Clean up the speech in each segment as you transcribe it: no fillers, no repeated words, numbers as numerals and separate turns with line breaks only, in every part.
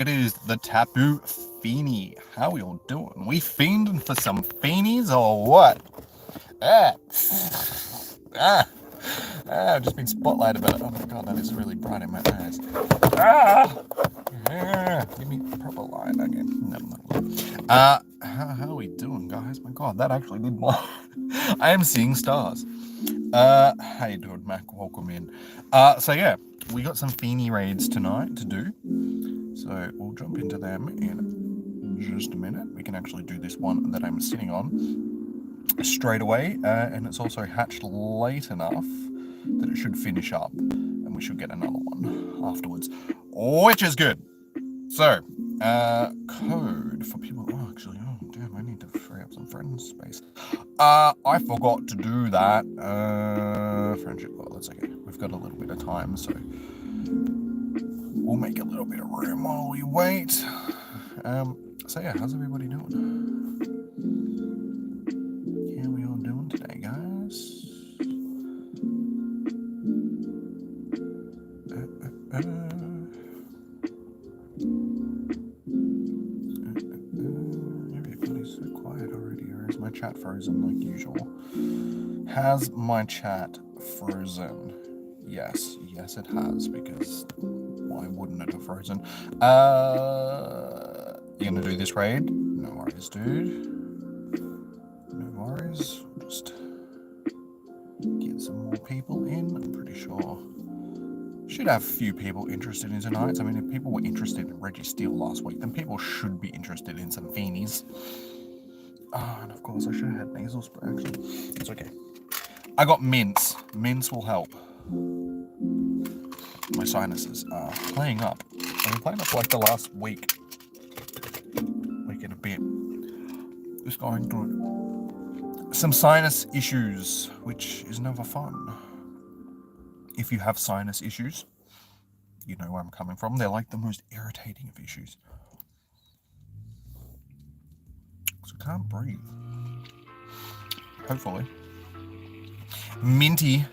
It is the Tapu Fini. How we all doing? We fiending for some Finis or what? I've just been spotlighted by it. Oh my god, that is really bright in my eyes. Give me a proper light again. How are we doing, guys? My god, that actually did more. I am seeing stars. How you doing, Mac? Welcome in. So yeah, we got some Fini raids tonight to do. So we'll jump into them in just a minute. We can actually do this one that I'm sitting on straight away, and it's also hatched late enough that it should finish up, and we should get another one afterwards, which is good. So, code for people. Oh, actually, oh damn, I need to free up some friend space. I forgot to do that. Friendship. Well, that's okay. We've got a little bit of time, so we'll make a little bit of room while we wait. So yeah, how's everybody doing? How we all doing today, guys? Everybody's so quiet already, or is my chat frozen like usual? Has my chat frozen? Yes, it has, because why wouldn't it have frozen? You gonna do this raid? No worries, dude. No worries. Just get some more people in. I'm pretty sure should have a few people interested in tonight. I mean, if people were interested in Reggie Steele last week, then people should be interested in some Finis. And of course, I should have had nasal spray, actually. It's okay. I got mints. Mints will help. My sinuses are playing up. I've been playing up for like the last week and a bit. Just going through some sinus issues, which is never fun. If you have sinus issues, you know where I'm coming from. They're like the most irritating of issues. So I can't breathe. Hopefully. Minty.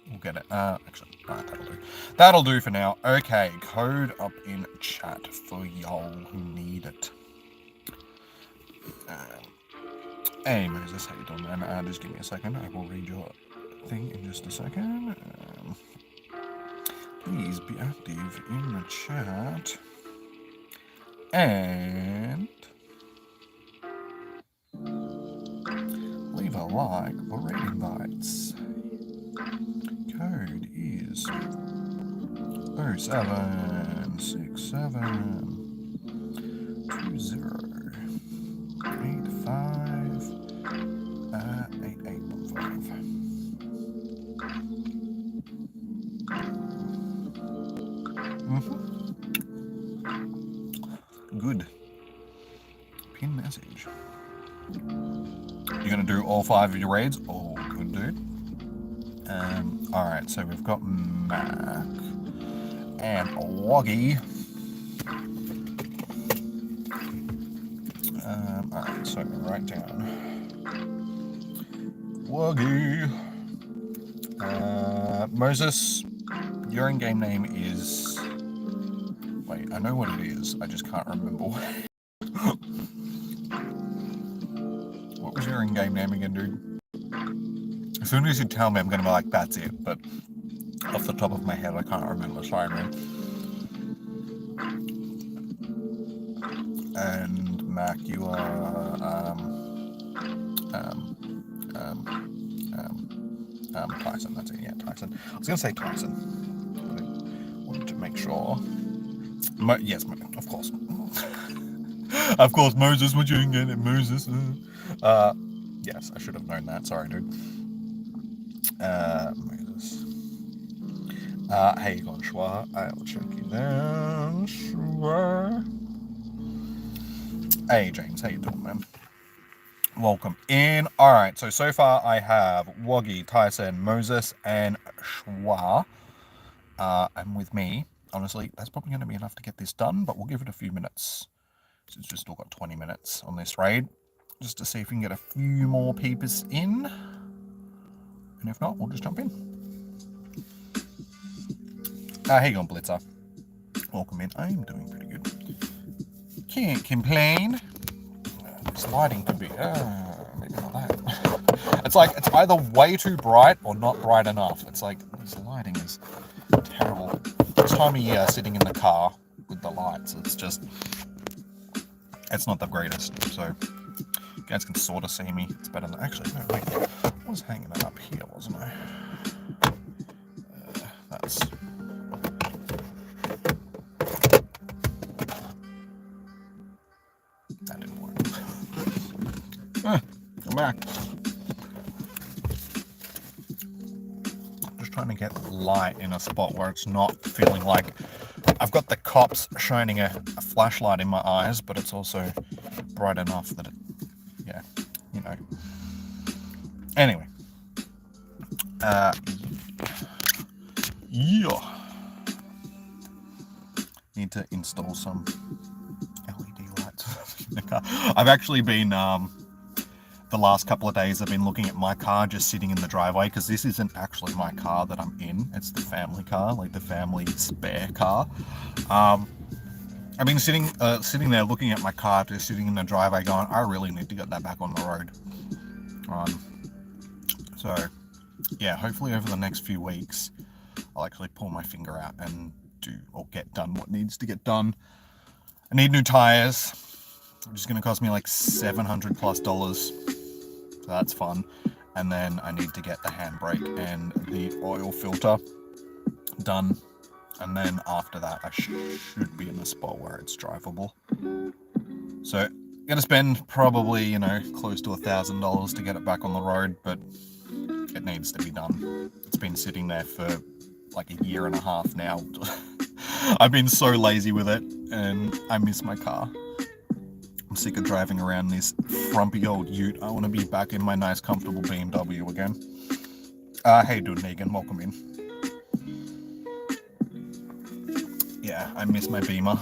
We'll get it. Actually, that'll do. That'll do for now. Okay, code up in chat for y'all who need it. Hey Moses, how you doing, man? Just give me a second. I will read your thing in just a second. Please be active in the chat. And leave a like for raid invites. Code is 0767 8815. Good. Pin message. You're gonna do all 5 of your raids? Oh, good, dude. Alright, so we've got Mac and Woggy. Alright, so write down Woggy. Moses, your in-game name is... Wait, I know what it is, I just can't remember. What was your in-game name again, dude? As soon as you tell me, I'm gonna be like, that's it, but off the top of my head, I can't remember. Sorry, man. And Mac, you are Tyson. That's it. Yeah, Tyson. I was gonna say Tyson. I wanted to make sure. Yes, of course. Of course, Moses. What you get it, Moses? Yes, I should have known that. Sorry, dude. Moses. How you going, Schwa? I'll check you down, Schwa. Hey, James, how you doing, man? Welcome in. Alright, so far I have Woggy, Tyson, Moses, and Schwa. And with me, honestly, that's probably going to be enough to get this done, but we'll give it a few minutes. Since we've still got 20 minutes on this raid, just to see if we can get a few more peepers in. And if not, we'll just jump in. How you going, Blitzer? Welcome in. I'm doing pretty good. can't complain. This lighting could be, maybe not that. It's like, it's either way too bright or not bright enough. It's like, this lighting is terrible. This time of year, sitting in the car with the lights, it's just, it's not the greatest. So, you guys can sort of see me. It's better than, actually, no, wait. I was hanging it up here, wasn't I? That's... That didn't work. Come back. Just trying to get light in a spot where it's not feeling like I've got the cops shining a flashlight in my eyes, but it's also bright enough that it, yeah, you know. Anyway. Yeah. Need to install some LED lights in the car. I've actually been, the last couple of days I've been looking at my car just sitting in the driveway, because this isn't actually my car that I'm in. It's the family car, like the family spare car. I've been sitting there looking at my car, just sitting in the driveway going, I really need to get that back on the road. So, yeah, hopefully over the next few weeks, I'll actually pull my finger out and do, or get done what needs to get done. I need new tires, which is going to cost me like $700+. So that's fun. And then I need to get the handbrake and the oil filter done. And then after that, I should be in a spot where it's drivable. So I'm going to spend probably, you know, close to $1,000 to get it back on the road, but it needs to be done. It's been sitting there for like a year and a half now. I've been so lazy with it, and I miss my car. I'm sick of driving around this frumpy old ute. I want to be back in my nice, comfortable BMW again. How you doing, Negan? Welcome in. Yeah, I miss my Beamer.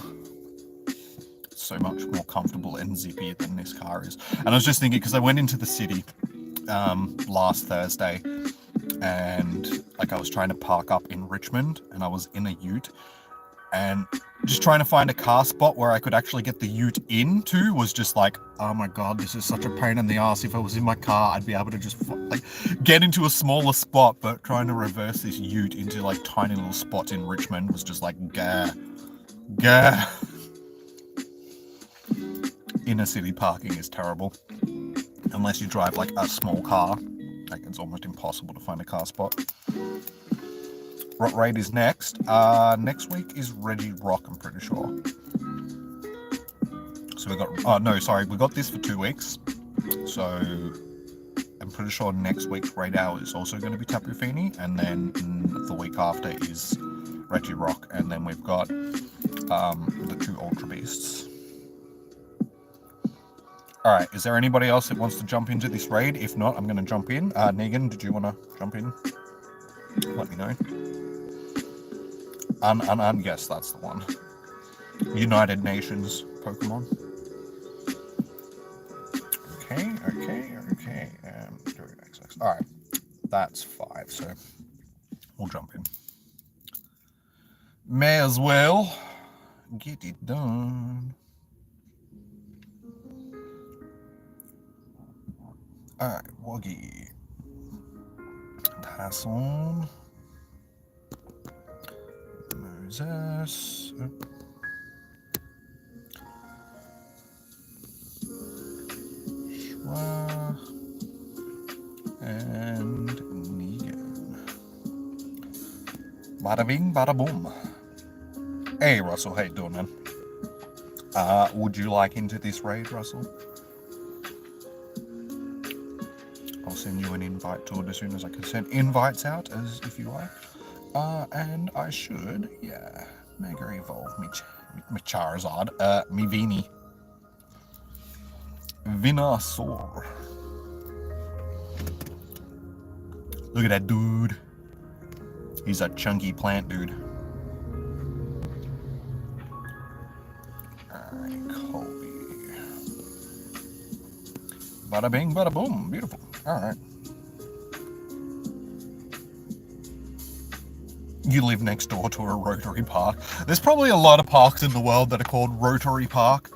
It's so much more comfortable and zippy than this car is. And I was just thinking, because I went into the city last Thursday, and like I was trying to park up in Richmond, and I was in a ute, and just trying to find a car spot where I could actually get the ute into was just like, oh my god, this is such a pain in the ass. If I was in my car, I'd be able to just like get into a smaller spot, but trying to reverse this ute into like tiny little spots in Richmond was just like, gah. Inner city parking is terrible. Unless you drive like a small car, like it's almost impossible to find a car spot. What raid is next? Next week is Reggie Rock, I'm pretty sure. So we got, oh no, sorry, we got this for 2 weeks. So I'm pretty sure next week's raid hour is also going to be Tapu Fini, and then the week after is Reggie Rock, and then we've got the 2 Ultra Beasts. Alright, is there anybody else that wants to jump into this raid? If not, I'm going to jump in. Negan, did you want to jump in? Let me know. Yes, that's the one. United Nations Pokemon. Okay. Alright, that's 5, so we'll jump in. May as well get it done. Alright, Woggy. Tasson. Moses. Schwa. And Negan. Bada bing, bada boom. Hey Russell, how you doing, man? Would you like into this raid, Russell? I'll send you an invite to it as soon as I can send invites out, as if you like. And I should, yeah, Mega Evolve me Charizard, me Vini. Venusaur. Look at that dude. He's a chunky plant dude. Alright, Colby. Bada bing, bada boom. Beautiful. Alright. You live next door to a Rotary Park. There's probably a lot of parks in the world that are called Rotary Park.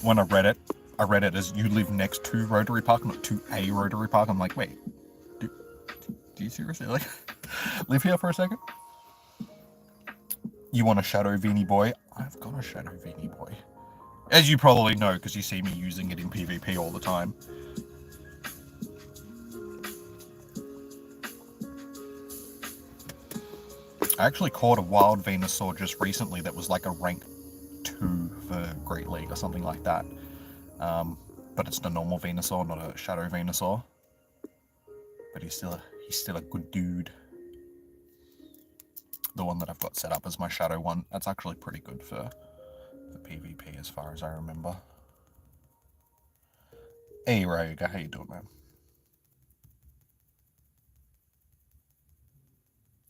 when I read it as you live next to Rotary Park, not to a Rotary Park. I'm like, wait, do you seriously like live here for a second? You want a Shadow Vini boy? I've got a Shadow Vini boy. As you probably know, because you see me using it in PvP all the time. I actually caught a wild Venusaur just recently that was like a rank 2 for Great League or something like that. But it's the normal Venusaur, not a Shadow Venusaur. But he's still a good dude. The one that I've got set up as my Shadow one, that's actually pretty good for PvP as far as I remember. Hey Roga, how you doing, man?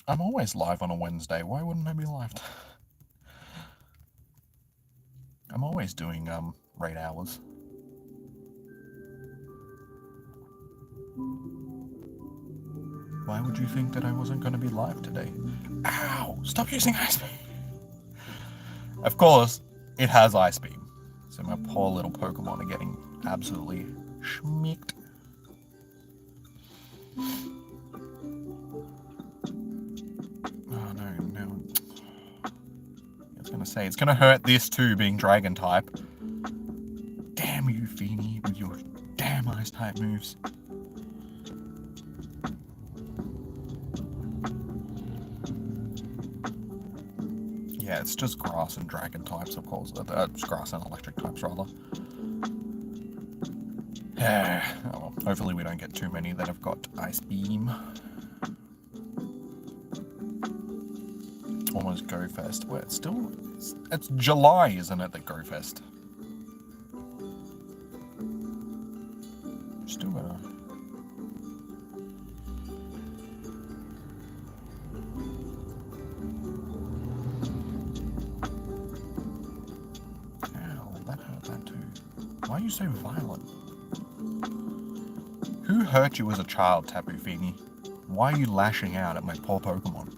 I'm always live on a Wednesday. Why wouldn't I be live? I'm always doing raid hours. Why would you think that I wasn't going to be live today? Ow! Stop using Ice Beam! Of course, it has Ice Beam. So my poor little Pokemon are getting absolutely schmicked. Oh no. I was going to say, it's going to hurt this too, being Dragon type. Damn you, Fini, with your damn Ice type moves. Yeah, it's just grass and dragon types, of course. It's grass and electric types, rather. Oh, well, hopefully we don't get too many that have got Ice Beam. Almost Go Fest. Well, it's July, isn't it, that Go Fest? Still better. Why are you so violent? Who hurt you as a child, Tapu Fini? Why are you lashing out at my poor Pokemon?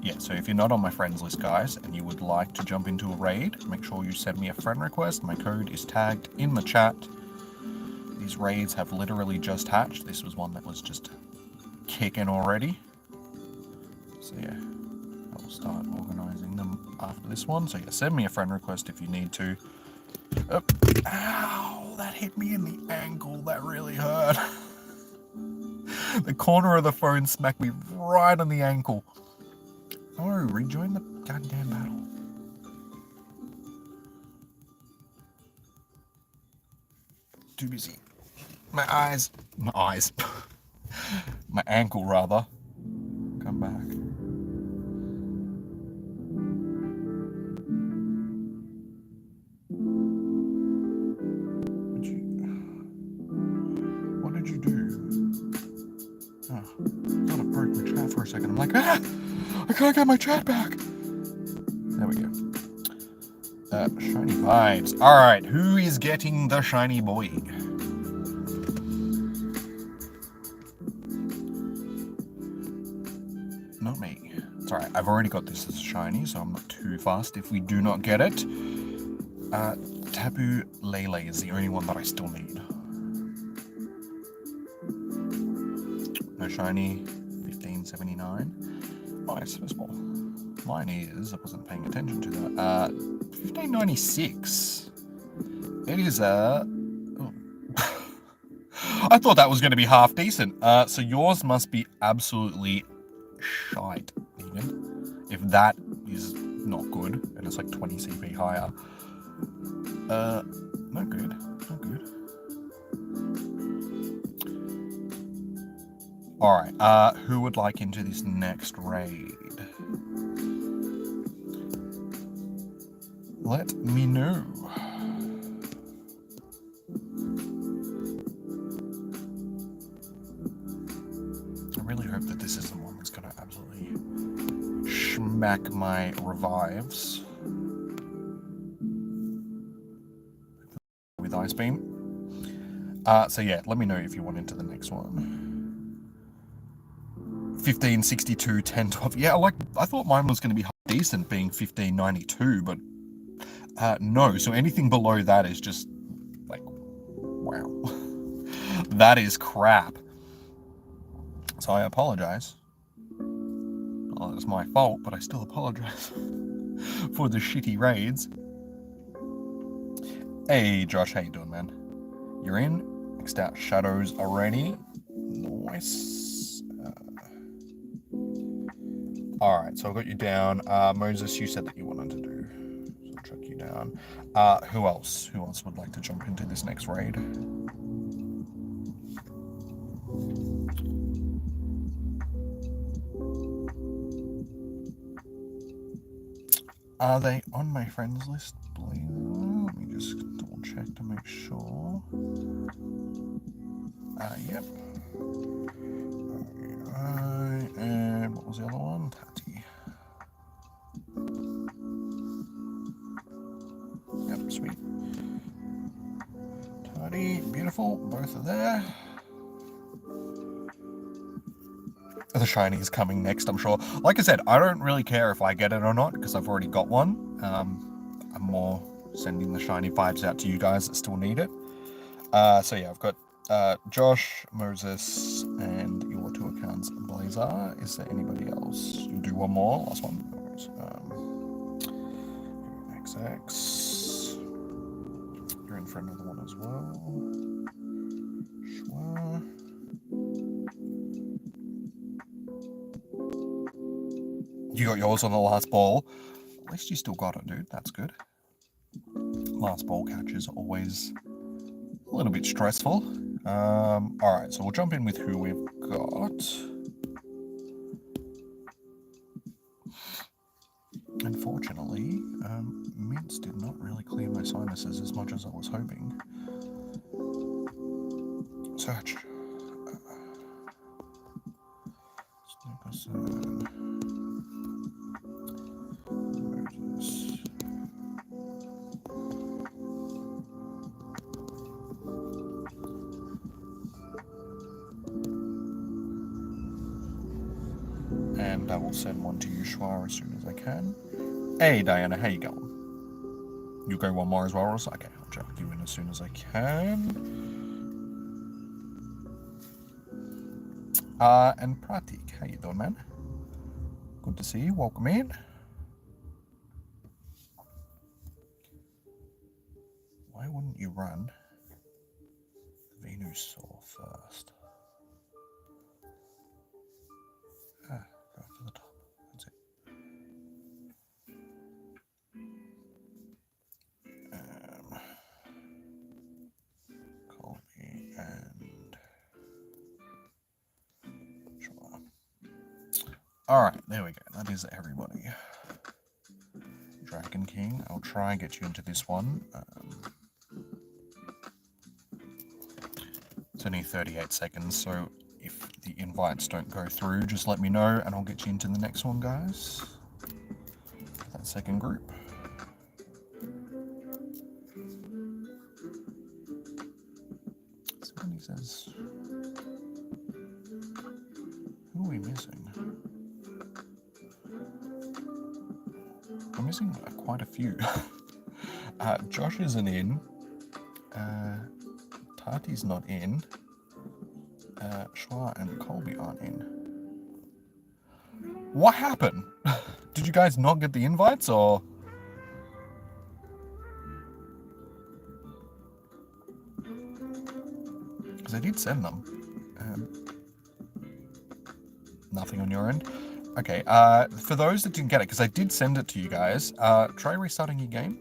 Yeah, so if you're not on my friends list, guys, and you would like to jump into a raid, make sure you send me a friend request. My code is tagged in the chat. These raids have literally just hatched. This was one that was just kicking already. So yeah, I'll start organising them after this one. So yeah, send me a friend request if you need to. Oh, ow, that hit me in the ankle. That really hurt. The corner of the phone smacked me right on the ankle. Oh, rejoin the goddamn battle. Too busy. My ankle rather. Come back. What did you do? Oh, I thought I broke my chat for a second. I'm like, I can't get my chat back. There we go. Shiny vibes. Alright, who is getting the shiny boy? Not me. It's alright, I've already got this as a shiny, so I'm not too fast if we do not get it. Tapu Lele is the only one that I still need. No shiny, 1579. Nice, first ball. Mine is, I wasn't paying attention to that, 1596. It is a... Oh. I thought that was going to be half decent. So yours must be absolutely shite, even. If that is not good, and it's like 20 CP higher. Not good. Not good. Alright, who would like into this next raid? Let me know. I really hope that this is the one that's going to absolutely schmack my revives with Ice Beam. So yeah, let me know if you want into the next one. 1562, 1012. Yeah, like I thought mine was going to be decent, being 1592, but no. So anything below that is just like, wow, that is crap. So I apologize. Well, it's my fault, but I still apologize for the shitty raids. Hey Josh, how you doing, man? You're in. Next out, Shadows already. Nice. Alright, so I got you down. Moses, you said that you wanted to do. So I'll chuck you down. Who else? Who else would like to jump into this next raid? Are they on my friends list, please? Let me just double check to make sure. Yep. Alright, and what was the other one? Tati. Yep, sweet. Tati, beautiful. Both are there. The shiny is coming next, I'm sure. Like I said, I don't really care if I get it or not, because I've already got one. I'm more sending the shiny vibes out to you guys that still need it. So yeah, I've got Josh, Moses, and your 2 accounts, Blazer. Is there anybody else? You'll do one more, last one. XX. You're in for another one as well. Schwa. You got yours on the last ball. At least you still got it, dude. That's good. Last ball catch is always a little bit stressful. Alright, so we'll jump in with who we've got. Unfortunately, mints did not really clear my sinuses as much as I was hoping. Search. Moses. And I will send one to you, Schwa, as soon as I can. Hey, Diana, how you going? You go one more as well, Ross? Okay, I'll chuck you in as soon as I can. And Pratik, how you doing, man? Good to see you. Welcome in. Why wouldn't you run Venusaur first? Go for the top. That's it. Colby and Schwa. Alright, there we go. That is everybody. Dragon King, I'll try and get you into this one. It's only 38 seconds, so if the invites don't go through, just let me know and I'll get you into the next one, guys. That second group. Somebody says, who are we missing? We're missing quite a few. Josh isn't in. Tati's not in. Schwa and Colby aren't in. What happened? Did you guys not get the invites, or? Because I did send them. Nothing on your end? Okay, for those that didn't get it, because I did send it to you guys, try restarting your game.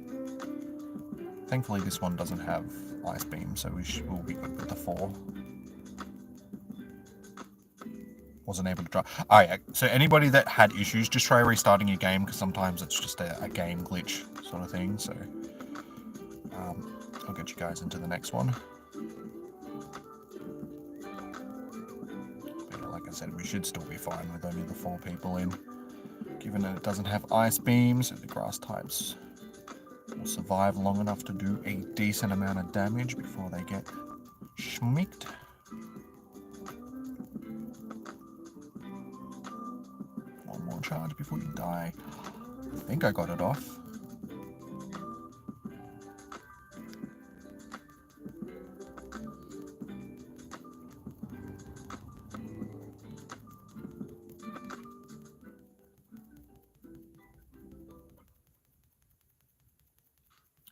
Thankfully this one doesn't have Ice Beam, so we'll be good with the 4. Wasn't able to try. Alright, so anybody that had issues, just try restarting your game, because sometimes it's just a game glitch sort of thing, so I'll get you guys into the next one. But like I said, we should still be fine with only the 4 people in, given that it doesn't have Ice Beams, so the grass types will survive long enough to do a decent amount of damage before they get Schmicked. One more charge before you die. I think I got it off.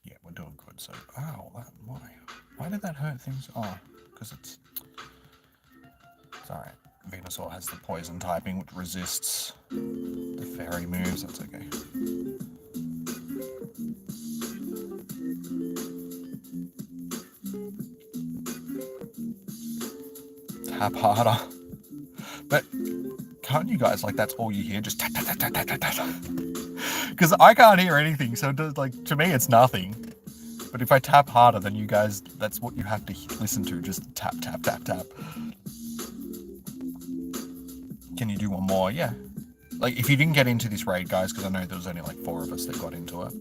Yeah, we're doing good. So, ow, that, why did that hurt things? Oh, because it's alright. Venusaur has the poison typing, which resists the fairy moves. That's okay. Tap harder. But can't you guys, like, that's all you hear? Just tap, tap, tap, tap, tap, tap, tap. Because I can't hear anything, so like, to me it's nothing. But if I tap harder, then you guys, that's what you have to listen to. Just tap, tap, tap, tap. Can you do one more? Yeah. Like, if you didn't get into this raid, guys, because I know there was only like 4 of us that got into it,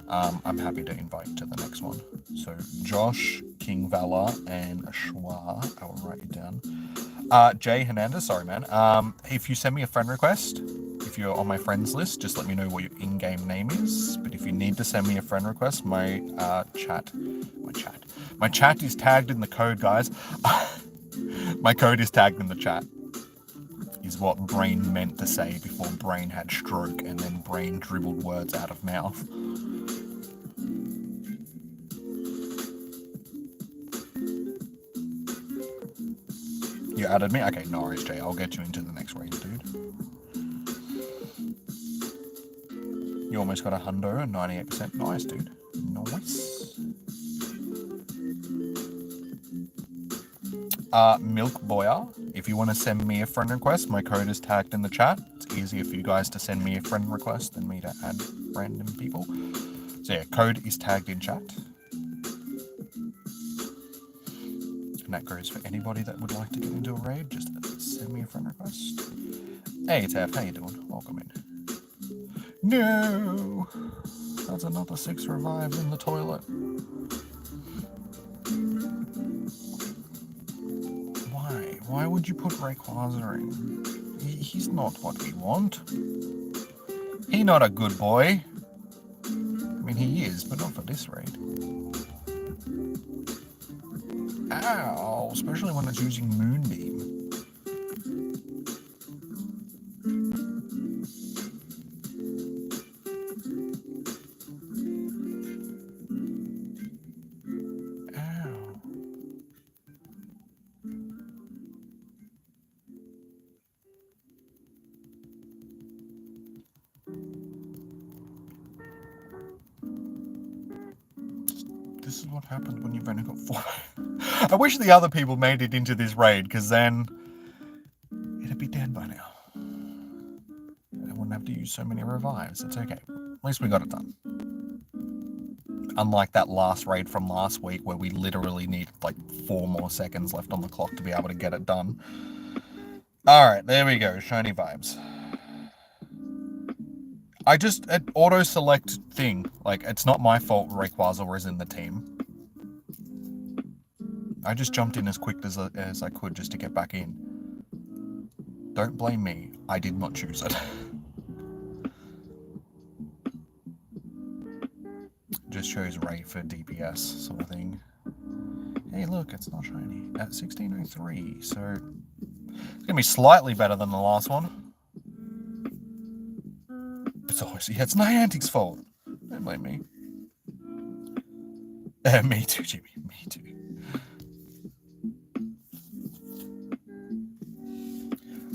I'm happy to invite you to the next one. So, Josh, King Valor, and Schwa, I will write you down. Jay Hernandez, sorry, man. If you send me a friend request, if you're on my friends list, just let me know what your in-game name is. But if you need to send me a friend request, my chat is tagged in the code, guys. My code is tagged in the chat. Is what Brain meant to say before Brain had stroke and then Brain dribbled words out of mouth. You added me? Okay, no worries, Jay. I'll get you into the next raid, dude. You almost got a hundo, 98%. Nice, dude. Nice. Milk Boyer, if you want to send me a friend request, my code is tagged in the chat. It's easier for you guys to send me a friend request than me to add random people. So yeah, code is tagged in chat. And that goes for anybody that would like to get into a raid. Just send me a friend request. Hey, Taff, how you doing? Welcome in. No! That's another 6 revives in the toilet. Why would you put Rayquaza in? He's not what we want. He not a good boy. I mean, he is, but not for this raid. Ow! Especially when it's using Moonbeam. This is what happens when you've only got 4. I wish the other people made it into this raid, because then it'd be dead by now. I wouldn't have to use so many revives. It's okay. At least we got it done. Unlike that last raid from last week where we literally needed like 4 more seconds left on the clock to be able to get it done. Alright, there we go. Shiny vibes. An auto-select thing. Like, it's not my fault Rayquaza was in the team. I just jumped in as quick as I could just to get back in. Don't blame me. I did not choose it. Just chose Ray for DPS sort of thing. Hey, look, it's not shiny. At 1603, so it's going to be slightly better than the last one. It's always, yeah, it's Niantic's fault. Don't blame me. Me too, Jimmy. Me too.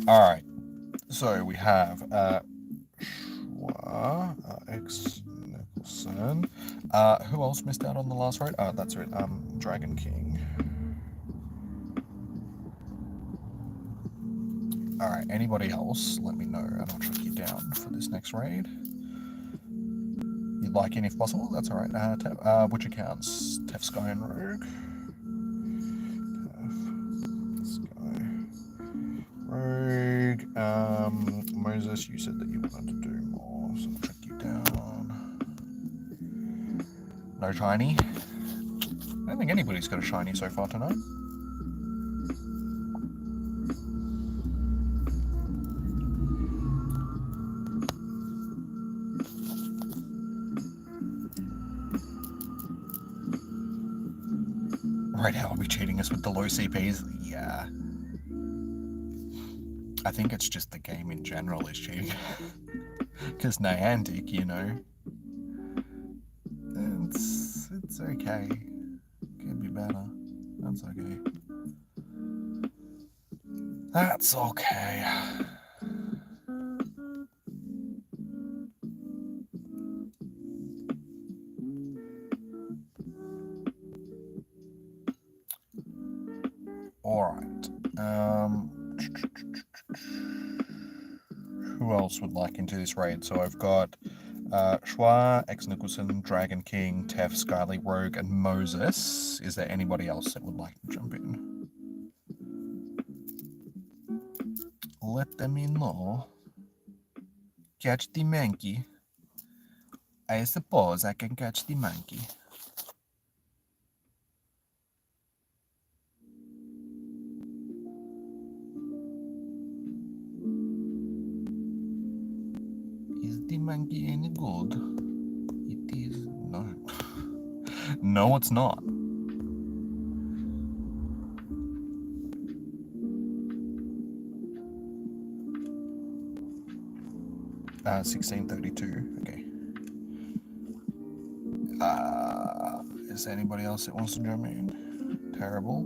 Alright. So we have Schwa, X Nicholson. Who else missed out on the last raid? That's it. Dragon King. Alright, anybody else, let me know and I'll track you down for this next raid. You'd like in if possible? That's alright. Which accounts? Tef, Sky, and Rogue. Tef, Sky, Rogue. Moses, you said that you wanted to do more, so I'll track you down. No shiny. I don't think anybody's got a shiny so far tonight. Right now, I'll be cheating us with the low CPs. Yeah. I think it's just the game in general is cheating. Because Niantic, you know, it's okay. Could be better. That's okay. That's okay. Alright. Who else would like into this raid? So I've got Schwa, X Nicholson, Dragon King, Tef, Skyly Rogue, and Moses. Is there anybody else that would like to jump in? Let them in know. Catch the monkey. I suppose I can catch the monkey. Is the monkey any good? It is not. No, it's not. 1632. Okay. Is there anybody else that wants to jump in? Terrible.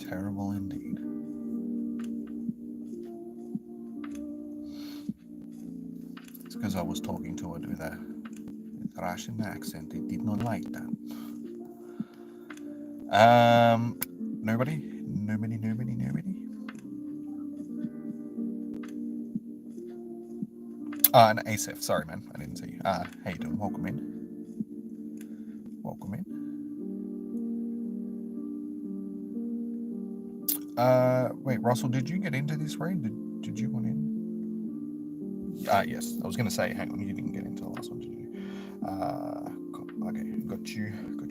Terrible indeed. It's because I was talking to it with a Russian accent. They did not like that. Nobody? Nobody? An Asif. Sorry, man. I didn't see you. How you doing? Welcome in. Welcome in. Wait, Russell, did you get into this raid? Did you want in? Yes. I was going to say, hang on, you didn't get into the last one, did you? Okay, got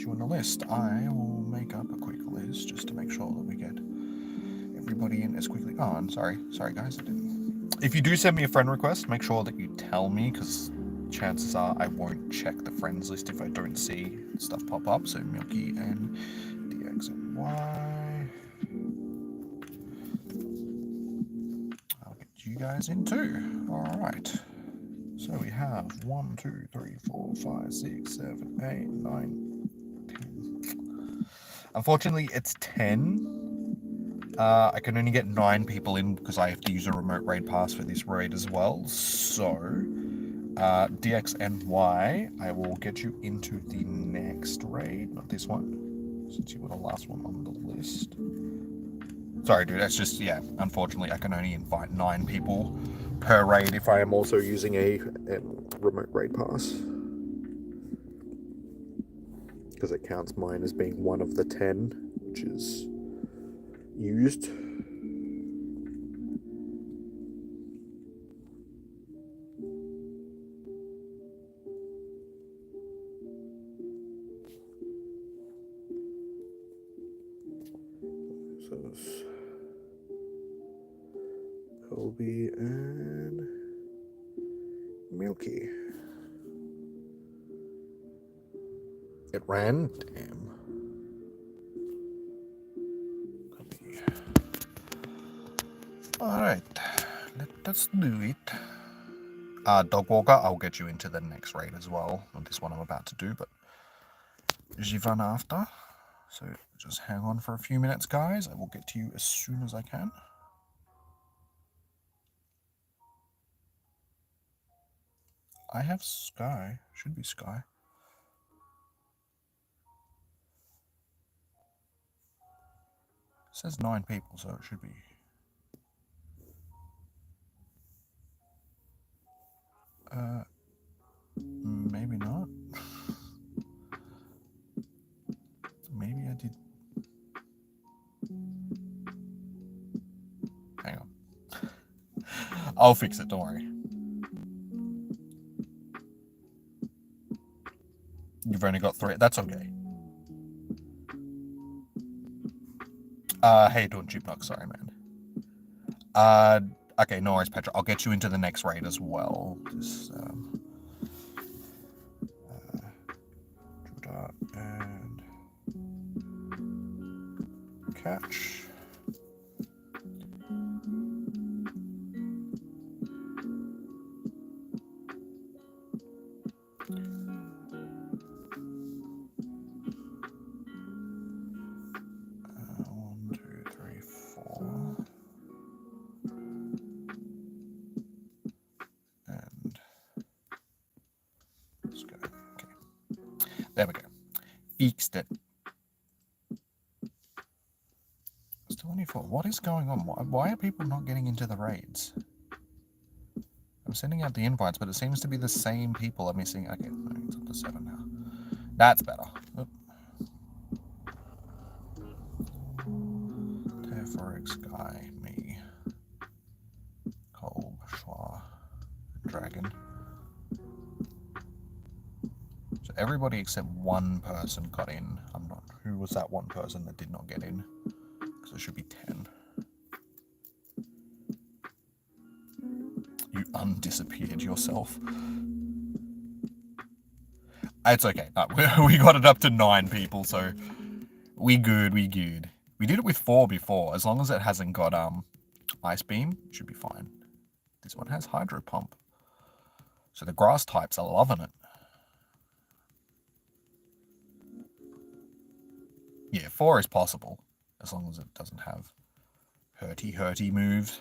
you on the list. I will make up a quick list just to make sure that we get everybody in as quickly. Oh, I'm sorry, guys, I didn't. If you do send me a friend request, make sure that you tell me, because chances are I won't check the friends list if I don't see stuff pop up. So Milky and DX and Y. I'll get you guys in too. Alright. So we have 1, 2, 3, 4, 5, 6, 7, 8, 9, 10. Unfortunately, it's 10. I can only get 9 people in because I have to use a remote raid pass for this raid as well. So, DX and Y, I will get you into the next raid, not this one, since you were the last one on the list. Sorry, dude, that's just, yeah, unfortunately, I can only invite 9 people per raid if I am also using a remote raid pass. Because it counts mine as being one of the 10, which is used. So it's Joby and Milky. It ran? Damn. Copy. Alright, let's do it. Dog Walker, I'll get you into the next raid as well. Not this one I'm about to do, but Jivan after. So just hang on for a few minutes, guys. I will get to you as soon as I can. I have Sky. Should be Sky. It says 9 people, so it should be. Maybe not. Maybe I did. Hang on. I'll fix it, don't worry. You've only got 3. That's okay. How you doing, Chipnock? Sorry, man. Okay, no worries, Petra. I'll get you into the next raid as well. Just, Judah and catch. There we go. Fixed it. Still only 4. What is going on? Why are people not getting into the raids? I'm sending out the invites, but it seems to be the same people I'm missing. Okay, it's up to 7 now. That's better. Forex guy, me, Kolb, Schwa, Dragon. So everybody except one person got in. I'm not. Who was that one person that did not get in? Because it should be 10. You undisappeared yourself. It's okay. No, we got it up to 9 people, so we good. We good. We did it with 4 before. As long as it hasn't got Ice Beam, it should be fine. This one has Hydro Pump. So the grass types are loving it. Yeah, 4 is possible. As long as it doesn't have hurty moves.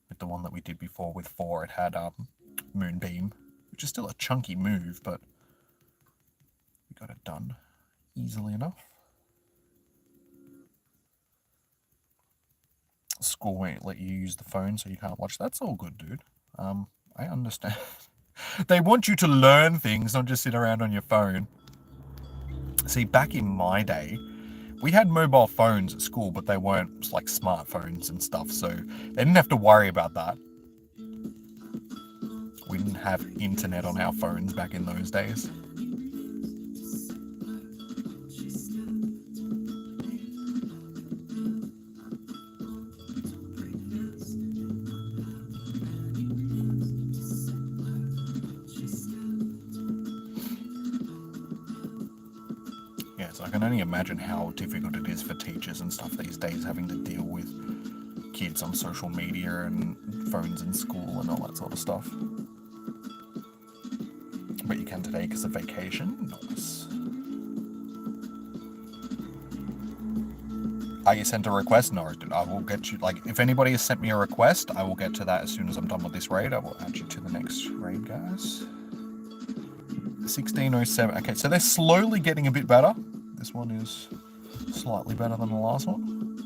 With the one that we did before with 4, it had Moonbeam, which is still a chunky move, but we got it done easily enough. School won't let you use the phone, so you can't watch. That's all good, dude. I understand. They want you to learn things, not just sit around on your phone. See, back in my day, we had mobile phones at school, but they weren't like smartphones and stuff, so they didn't have to worry about that. We didn't have internet on our phones back in those days. I can only imagine how difficult it is for teachers and stuff these days, having to deal with kids on social media and phones in school and all that sort of stuff. But you can today because of vacation. Nice. Are you sent a request? No, I will get you, like, if anybody has sent me a request, I will get to that as soon as I'm done with this raid. I will add you to the next raid, guys. 1607. Okay, so they're slowly getting a bit better. This one is slightly better than the last one.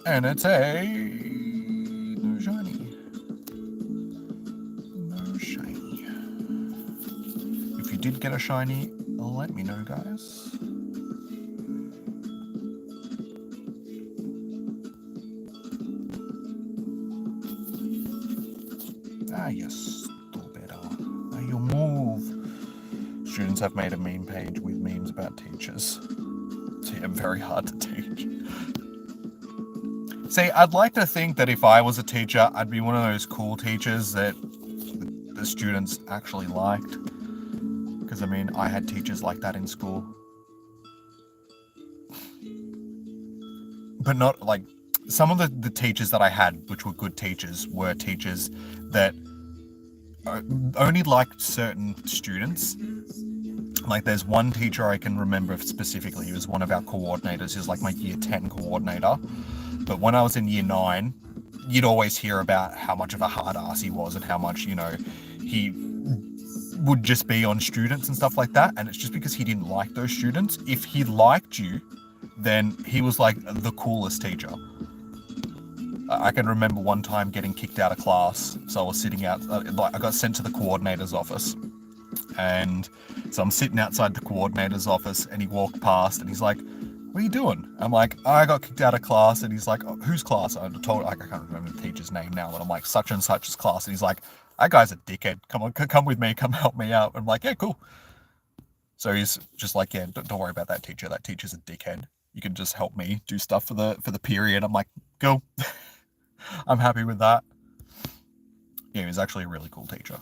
And it's a no shiny. No shiny. If you did get a shiny, let me know, guys. Yes, better. You move. Students have made a meme page with memes about teachers. So yeah, very hard to teach. See, I'd like to think that if I was a teacher, I'd be one of those cool teachers that the students actually liked. Because, I mean, I had teachers like that in school. But not, like, some of the teachers that I had, which were good teachers, were teachers that only liked certain students. Like, there's one teacher I can remember specifically. He was one of our coordinators. He was like my year 10 coordinator. But when I was in year 9, you'd always hear about how much of a hard ass he was and how much, you know, he would just be on students and stuff like that. And it's just because he didn't like those students. If he liked you, then he was like the coolest teacher. I can remember one time getting kicked out of class. So I was sitting out, I got sent to the coordinator's office. And so I'm sitting outside the coordinator's office and he walked past and he's like, "What are you doing?" I'm like, "I got kicked out of class." And he's like, "Oh, whose class?" I told, like, I can't remember the teacher's name now, but I'm like, "Such and such's class." And he's like, "That guy's a dickhead. Come on, come with me, come help me out." I'm like, "Yeah, cool." So he's just like, "Yeah, don't worry about that teacher. That teacher's a dickhead. You can just help me do stuff for the period." I'm like, "Go." I'm happy with that. Yeah, he was actually a really cool teacher.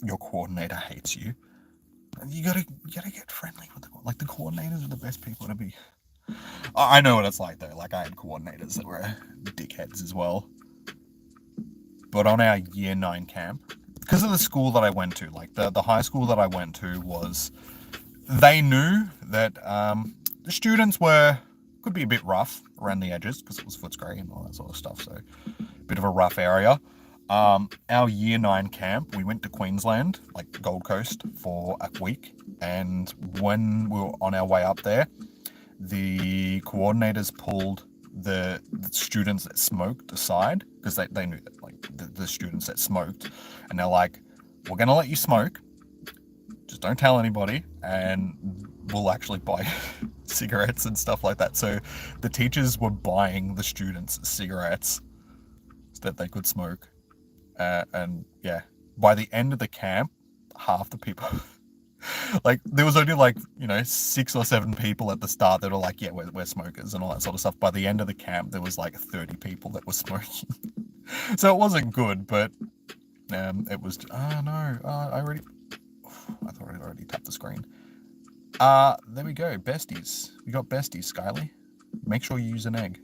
Your coordinator hates you. You gotta get friendly with the coordinators are the best people to be. I know what it's like though. Like I had coordinators that were dickheads as well. But on our year 9 camp, because of the school that I went to, like the high school that I went to was, they knew that the students could be a bit rough around the edges because it was Footscray and all that sort of stuff. So a bit of a rough area. Our year 9 camp, we went to Queensland, like Gold Coast, for a week. And when we were on our way up there, the coordinators pulled the students that smoked aside because they knew that, like, the students that smoked, and they're like, we're going to let you smoke, just don't tell anybody, and we'll actually buy cigarettes and stuff like that. So the teachers were buying the students cigarettes so that they could smoke. And yeah, by the end of the camp, half the people, like there was only 6 or 7 people at the start that were like, yeah, we're smokers and all that sort of stuff. By the end of the camp, there was like 30 people that were smoking. So it wasn't good, but it was. Oh no, I thought I already tapped the screen. There we go, besties. We got besties, Skyly. Make sure you use an egg.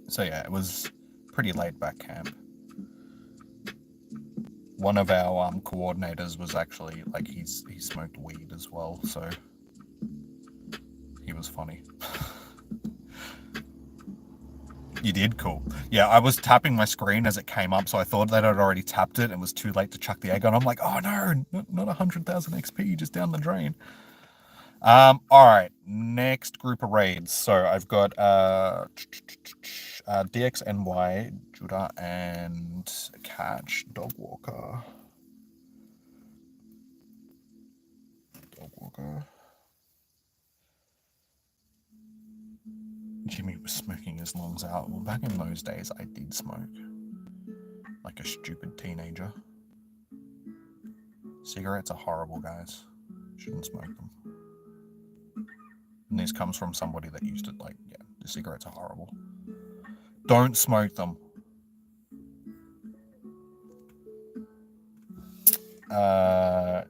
So yeah, it was pretty laid back camp. One of our coordinators was actually like he smoked weed as well, so he was funny. You did? Cool. Yeah, I was tapping my screen as it came up, so I thought that I'd already tapped it and it was too late to chuck the egg on. I'm like, oh no, not 100,000 XP just down the drain. All right, next group of raids. So I've got DXNY, Judah, and Catch, Dogwalker. Jimmy was smoking his lungs out. Well, back in those days, I did smoke. Like a stupid teenager. Cigarettes are horrible, guys. Shouldn't smoke them. And this comes from somebody that used to, the cigarettes are horrible. Don't smoke them.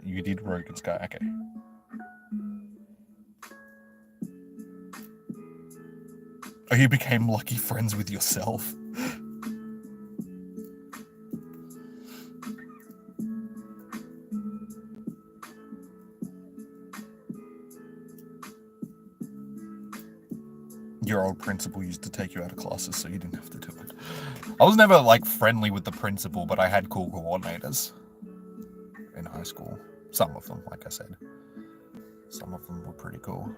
You did Rogue and Sky. Okay. Oh, you became lucky friends with yourself. Your old principal used to take you out of classes so you didn't have to do it. I was never friendly with the principal, but I had cool coordinators in high school. Some of them, like I said. Some of them were pretty cool.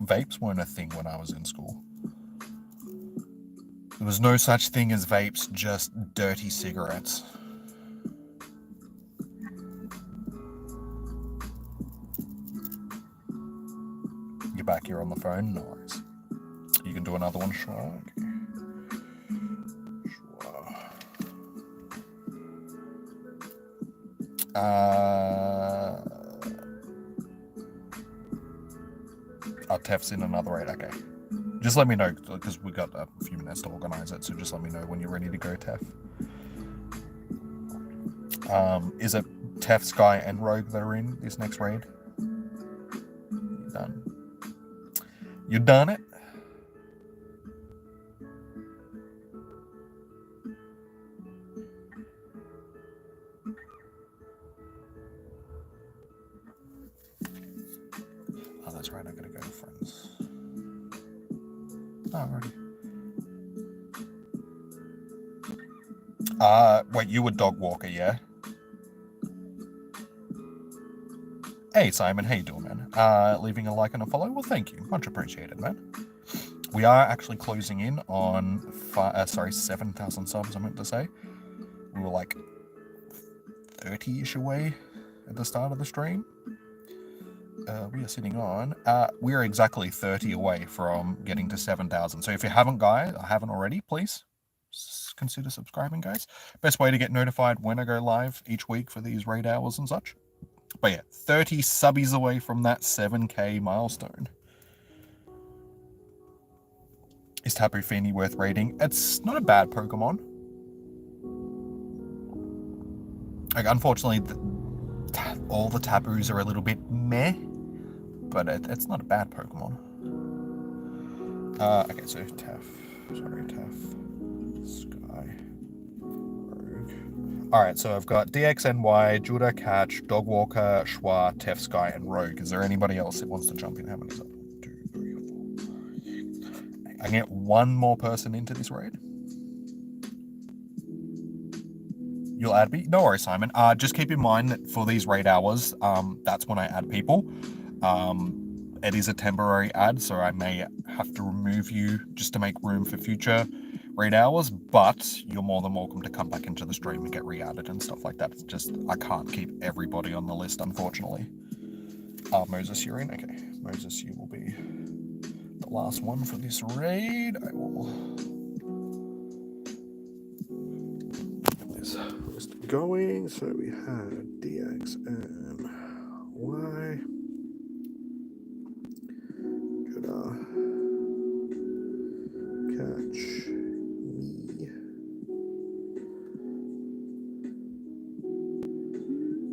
Vapes weren't a thing when I was in school. There was no such thing as vapes, just dirty cigarettes. You're back here on the phone? Nice. You can do another one, Shrug. Tef's in another raid. Okay. Just let me know, because we got a few minutes to organize it, so just let me know when you're ready to go, Tef. Is it Tef, Sky, and Rogue that are in this next raid? You done? You done it? Oh, that's right, I gotta go to friends. Oh, already. Wait, you were Dog Walker, yeah? Hey, Simon, how you doing, man? Leaving a like and a follow? Well, thank you. Much appreciated, man. We are actually closing in on 7,000 subs, I meant to say. We were 30-ish away at the start of the stream. We are sitting on. We are exactly 30 away from getting to 7,000. So if you haven't already, please consider subscribing, guys. Best way to get notified when I go live each week for these raid hours and such. But yeah, 30 subbies away from that 7K milestone. Is Tapu Fini worth raiding? It's not a bad Pokemon. Like, unfortunately, all the Tapus are a little bit meh, but it's not a bad Pokemon. Okay, so Taff, Sky, Rogue. Alright, so I've got DXNY, Judah, Catch, Dogwalker, Schwa, Tef, Sky, and Rogue. Is there anybody else that wants to jump in? How many is that? 2, 3, 4, 5, 6. I can get one more person into this raid. You'll add me? No worries, Simon. Just keep in mind that for these raid hours, that's when I add people. It is a temporary ad, so I may have to remove you just to make room for future raid hours, but you're more than welcome to come back into the stream and get re-added and stuff like that. It's just, I can't keep everybody on the list, unfortunately. Moses, you're in? Okay. Moses, you will be the last one for this raid. I will get this list going. So we had DX and Y. Catch me.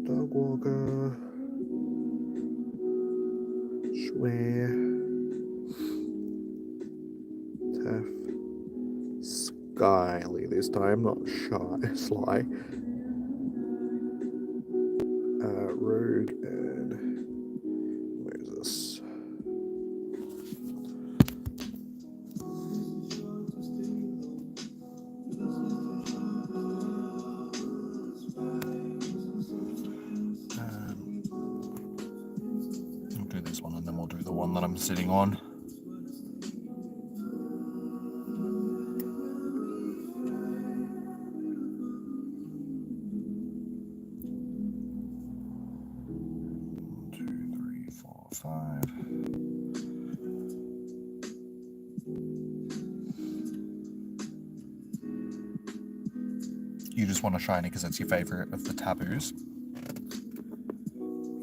Dogwalker. Swear. Tef. Skyly this time, not Sly. Rogue and where's this? We'll do this one and then we'll do the one that I'm sitting on. You just want a shiny because it's your favorite of the Tapus.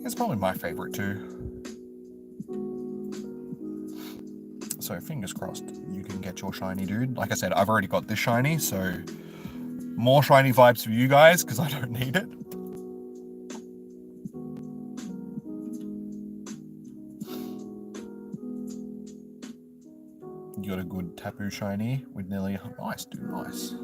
It's probably my favorite too. So fingers crossed you can get your shiny, dude. Like I said, I've already got this shiny, so more shiny vibes for you guys because I don't need it. You got a good Tapu shiny with nearly nice, dude, nice.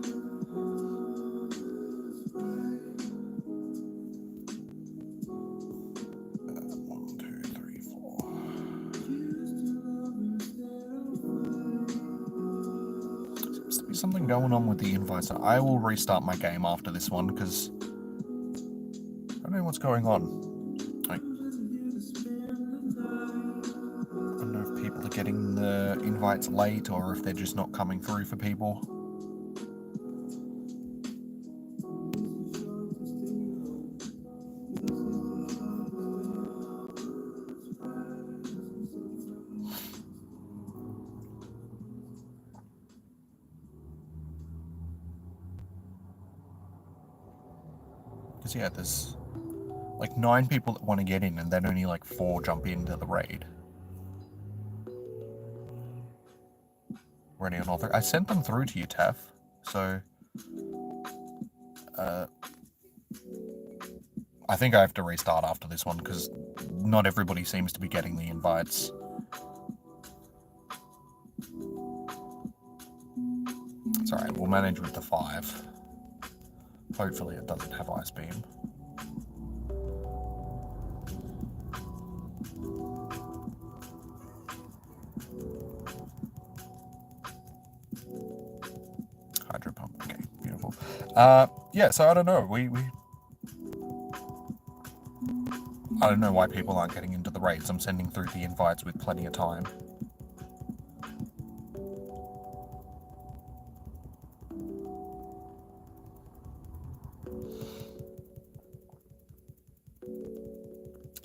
Something going on with the invites. I will restart my game after this one because I don't know what's going on. Like, I don't know if people are getting the invites late or if they're just not coming through for people. Because yeah, there's like 9 people that want to get in and then only like 4 jump into the raid. Ready on all 3. I sent them through to you, Taff. So I think I have to restart after this one because not everybody seems to be getting the invites. It's alright, we'll manage with the 5. Hopefully it doesn't have Ice Beam. Hydro Pump, okay, beautiful. Yeah, so I don't know, I don't know why people aren't getting into the raids. I'm sending through the invites with plenty of time.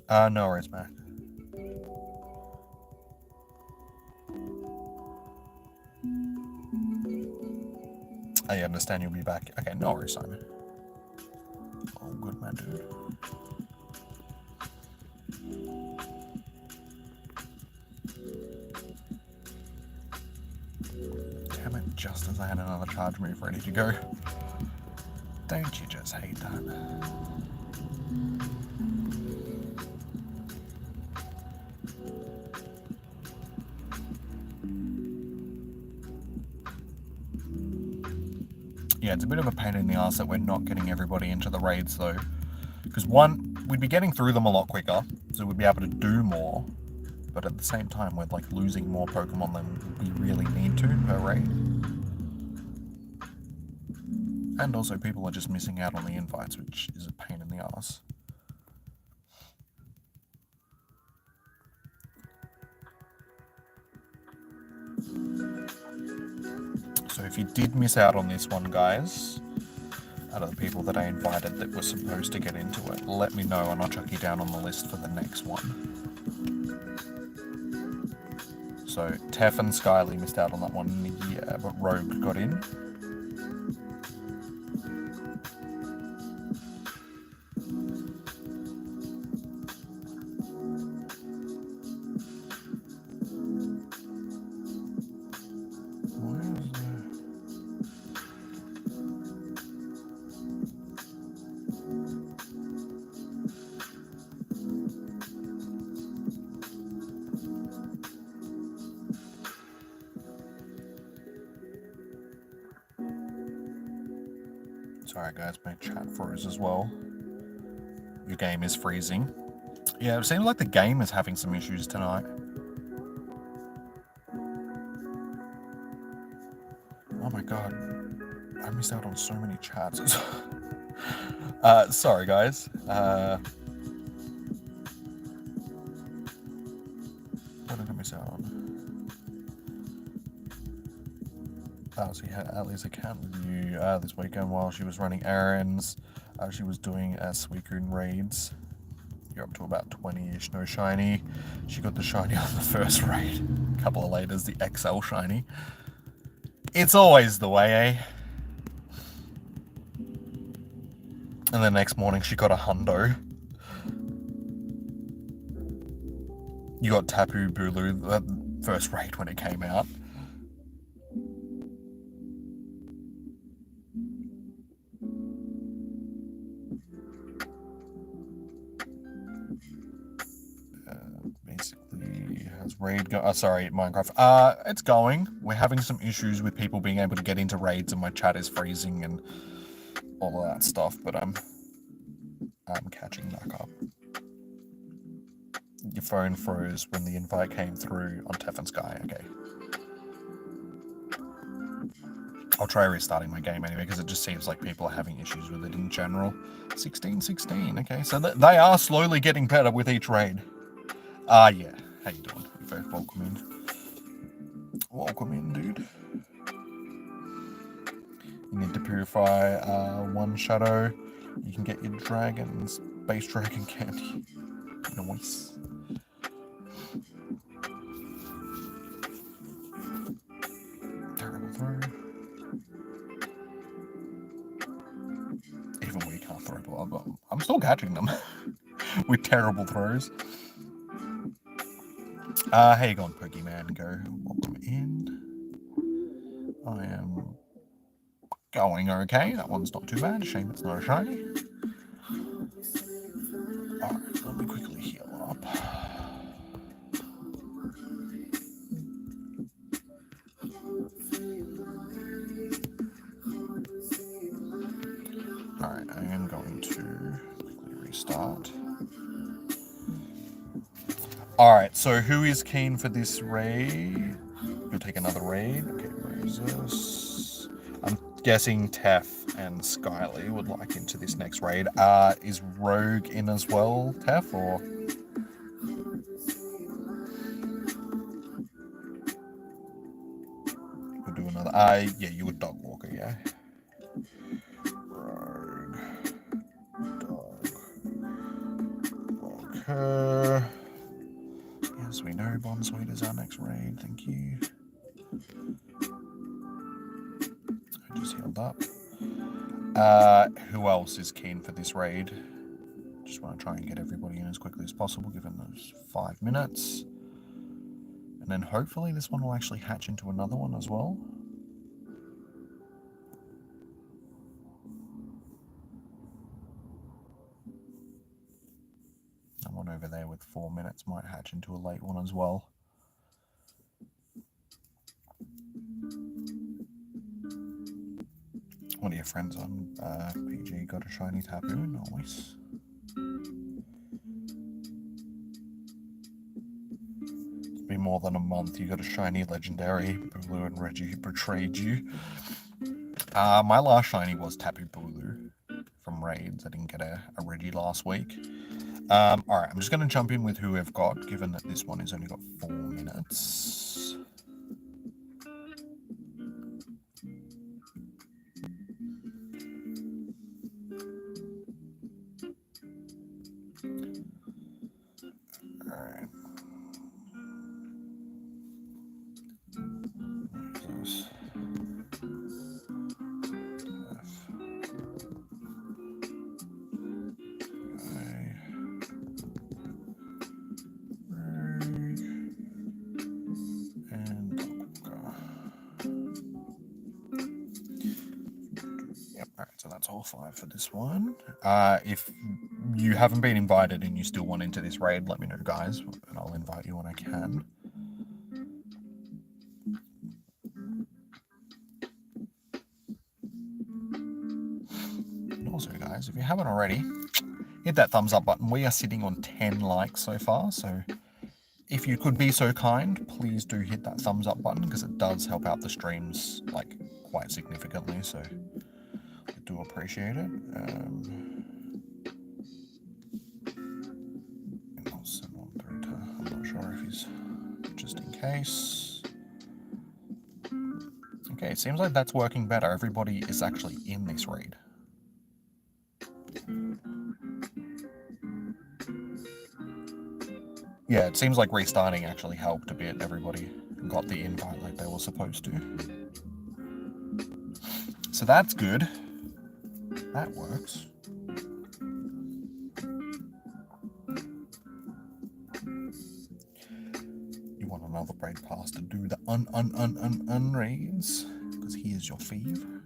No worries, Mac. I understand you'll be back. Okay, no worries, Simon. Oh, good man, dude. Damn it, just as I had another charge move ready to go. Don't you just hate that? Yeah, it's a bit of a pain in the ass that we're not getting everybody into the raids though. Because one, we'd be getting through them a lot quicker, so we'd be able to do more. But at the same time, we're like losing more Pokemon than we really need to per raid. And also people are just missing out on the invites, which is a pain in the ass. So if you did miss out on this one, guys, out of the people that I invited that were supposed to get into it, let me know and I'll chuck you down on the list for the next one. So Tef and Skyly missed out on that one, yeah, but Rogue got in. Sorry guys, my chat froze as well. Your game is freezing. Yeah, it seems like the game is having some issues tonight. Oh my god. I missed out on so many chats. Sorry guys. What did I miss out on? So you had Ali's account review this weekend while she was running errands. She was doing Suicune raids. You're up to about 20-ish, no shiny. She got the shiny on the first raid. A couple of laters, the XL shiny. It's always the way, eh? And the next morning she got a hundo. You got Tapu Bulu, that first raid when it came out. Basically, has raid go? Sorry, Minecraft. It's going. We're having some issues with people being able to get into raids, and my chat is freezing and all of that stuff. But I'm catching back up. Your phone froze when the invite came through on Tef and Sky. Okay. I'll try restarting my game anyway, because it just seems like people are having issues with it in general. 16. Okay, so they are slowly getting better with each raid. Yeah. How you doing? Welcome in. Welcome in, dude. You need to purify one shadow. You can get your dragons, base dragon candy. Nice. Terrible throw. Even we can't throw but I'm still catching them with terrible throws. How you going, Pokemon? Go. Welcome in. I am going okay. That one's not too bad. Shame it's not a shiny. Alright, let me quickly heal up. Alright, I am going to quickly restart. Alright, so who is keen for this raid? We'll take another raid. Okay, where is this? I'm guessing Tef and Skyly would like into this next raid. Is Rogue in as well, Tef, or? We'll do another. Yeah, you would Dog Walker, yeah. Rogue. Dog. Walker. Yes, we know Bonsweet is our next raid. Thank you. I just healed up. Who else is keen for this raid? Just want to try and get everybody in as quickly as possible, given those 5 minutes. And then hopefully this one will actually hatch into another one as well. That one over there with 4 minutes might hatch into a late one as well. One of your friends on PG got a shiny Tapu. Nice. It's been more than a month. You got a shiny legendary. Bulu and Reggie betrayed you. My last shiny was Tapu Bulu from raids. I didn't get a Reggie last week. Alright, I'm just going to jump in with who we've got, given that this one has only got 4 minutes. Alright. So that's all 5 for this one. If you haven't been invited and you still want into this raid, let me know, guys, and I'll invite you when I can. And also, guys, if you haven't already, hit that thumbs up button. We are sitting on 10 likes so far, so if you could be so kind, please do hit that thumbs up button, because it does help out the streams, like, quite significantly, so I do appreciate it. I'll send one through to, I'm not sure if he's, just in case. Okay, it seems like that's working better. Everybody is actually in this raid. Yeah, it seems like restarting actually helped a bit. Everybody got the invite like they were supposed to. So that's good. That works. You want another raid pass to do the raids? Because he is your fave.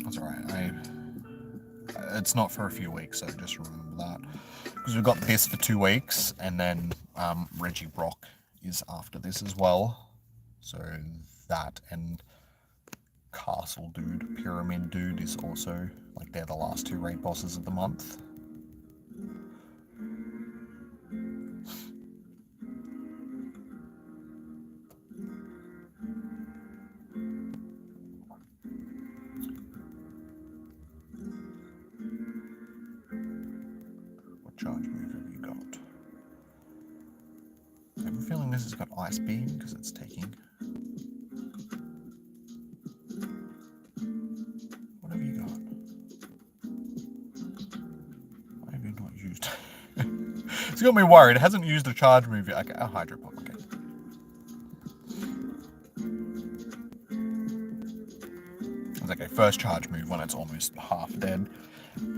That's alright. It's not for a few weeks, so just remember that. Because we've got this for 2 weeks, and then Reggie Brock is after this as well. So that and Castle Dude, Pyramid Dude is also, like, they're the last 2 raid bosses of the month. What charge move have you got? I have a feeling this has got Ice Beam because it's taking. What have you got? Why have you not used? It's got me worried. It hasn't used a charge move yet. Okay, a Hydro Pump. Okay. It's okay. First charge move when it's almost half dead.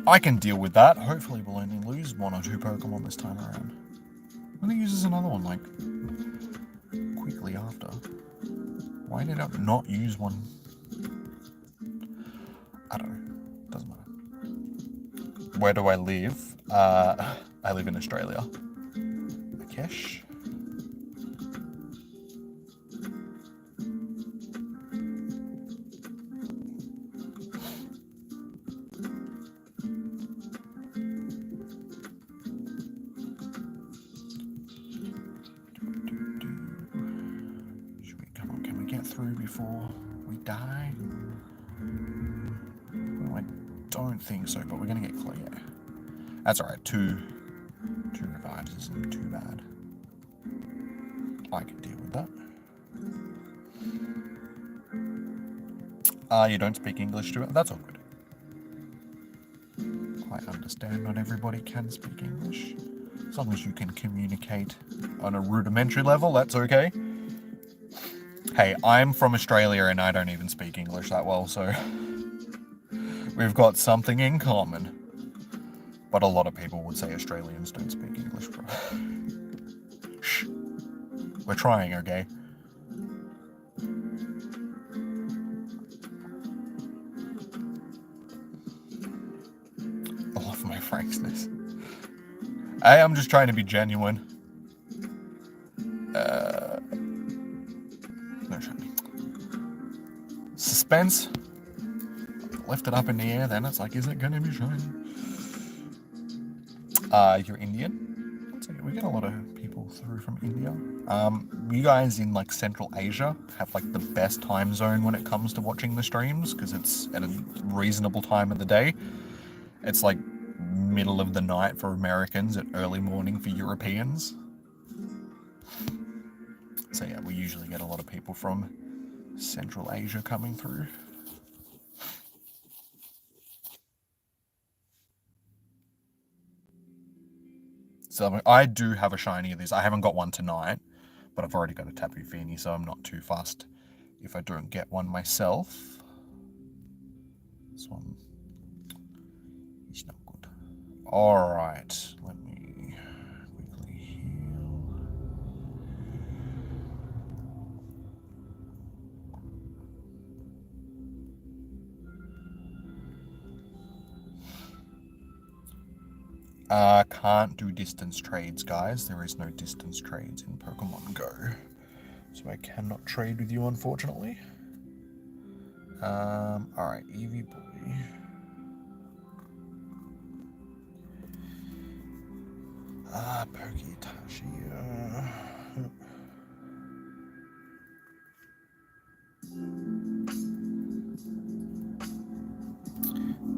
I can deal with that. Hopefully, we'll only lose 1 or 2 Pokemon this time around. And he uses another one, like, quickly after. Why did I not use one? I don't know. Doesn't matter. Where do I live? I live in Australia. Akesh? Through before we die? Well, I don't think so, but we're gonna get clear. That's alright, two revives isn't too bad. I can deal with that. You don't speak English to it? That's all good. I understand not everybody can speak English. As long as you can communicate on a rudimentary level, that's okay. Hey, I'm from Australia and I don't even speak English that well, so we've got something in common. But a lot of people would say Australians don't speak English. Shh. We're trying, okay? I love my frankness. Hey, I'm just trying to be genuine. No shiny. Suspense. Lift it up in the air, then it's like, is it gonna be shiny? You're Indian? I'd say we get a lot of people through from India. You guys in like Central Asia have like the best time zone when it comes to watching the streams because it's at a reasonable time of the day. It's like middle of the night for Americans and early morning for Europeans. So yeah, we usually get a lot of people from Central Asia coming through. So I do have a shiny of this. I haven't got one tonight, but I've already got a Tapu Fini, so I'm not too fussed if I don't get one myself. This one is not good. Alright, let me quickly heal. Can't do distance trades, guys. There is no distance trades in Pokemon Go. So I cannot trade with you, unfortunately. Alright, Eevee Boy. Poketashi.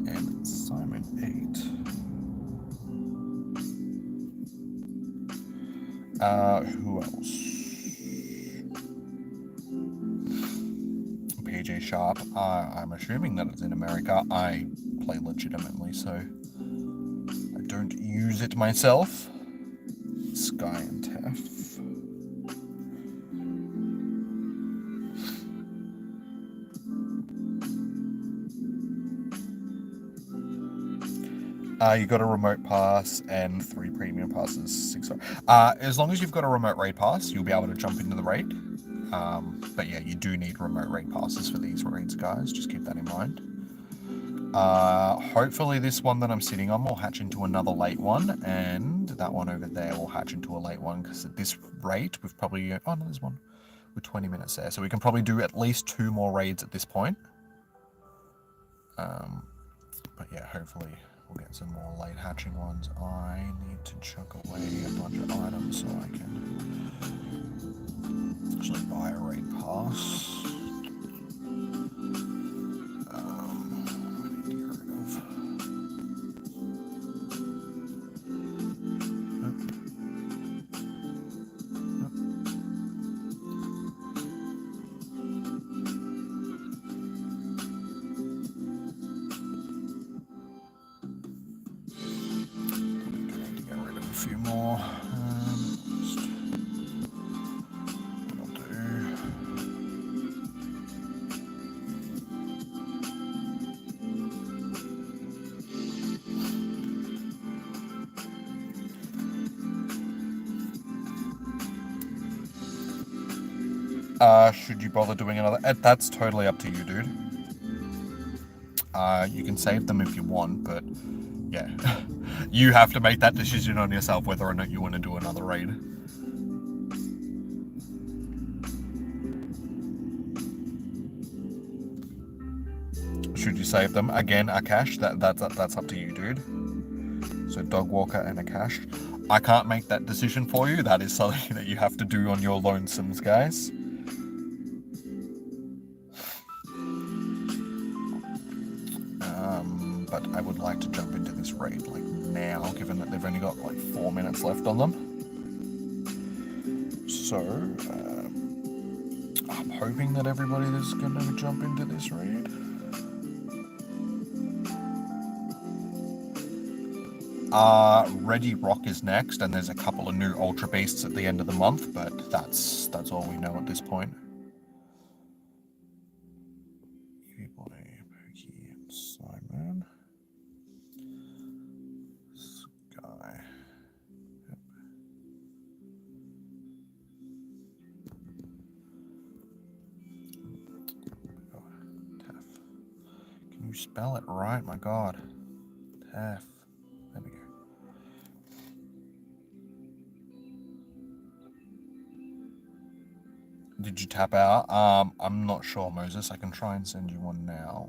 And Simon 8. Who else? PJ Sharp. I'm assuming that it's in America. I play legitimately, so I don't use it myself. Sky and Tef. You got a remote pass and 3 premium passes. 6. As long as you've got a remote raid pass, you'll be able to jump into the raid. But yeah, you do need remote raid passes for these raids, guys. Just keep that in mind. Hopefully this one that I'm sitting on will hatch into another late one, and that one over there will hatch into a late one, because at this rate, we've probably... Oh, no, there's one. We're 20 minutes there, so we can probably do at least 2 more raids at this point. But yeah, hopefully we'll get some more late hatching ones. I need to chuck away a bunch of items so I can actually buy a raid pass. Should you bother doing another? That's totally up to you, dude. You can save them if you want, but yeah, you have to make that decision on yourself whether or not you want to do another raid. Should you save them? Again, Akash, that's up to you, dude. So Dog Walker and Akash. I can't make that decision for you. That is something that you have to do on your lonesomes, guys. But I would like to jump into this raid like now, given that they've only got like 4 minutes left on them. So I'm hoping that everybody is going to jump into this raid. Reggie Rock is next, and there's a couple of new Ultra Beasts at the end of the month, but that's all we know at this point. Simon. Sky. Yep. Taff. Can you spell it right? My God. Taff. There we go. Did you tap out? I'm not sure, Moses. I can try and send you one now.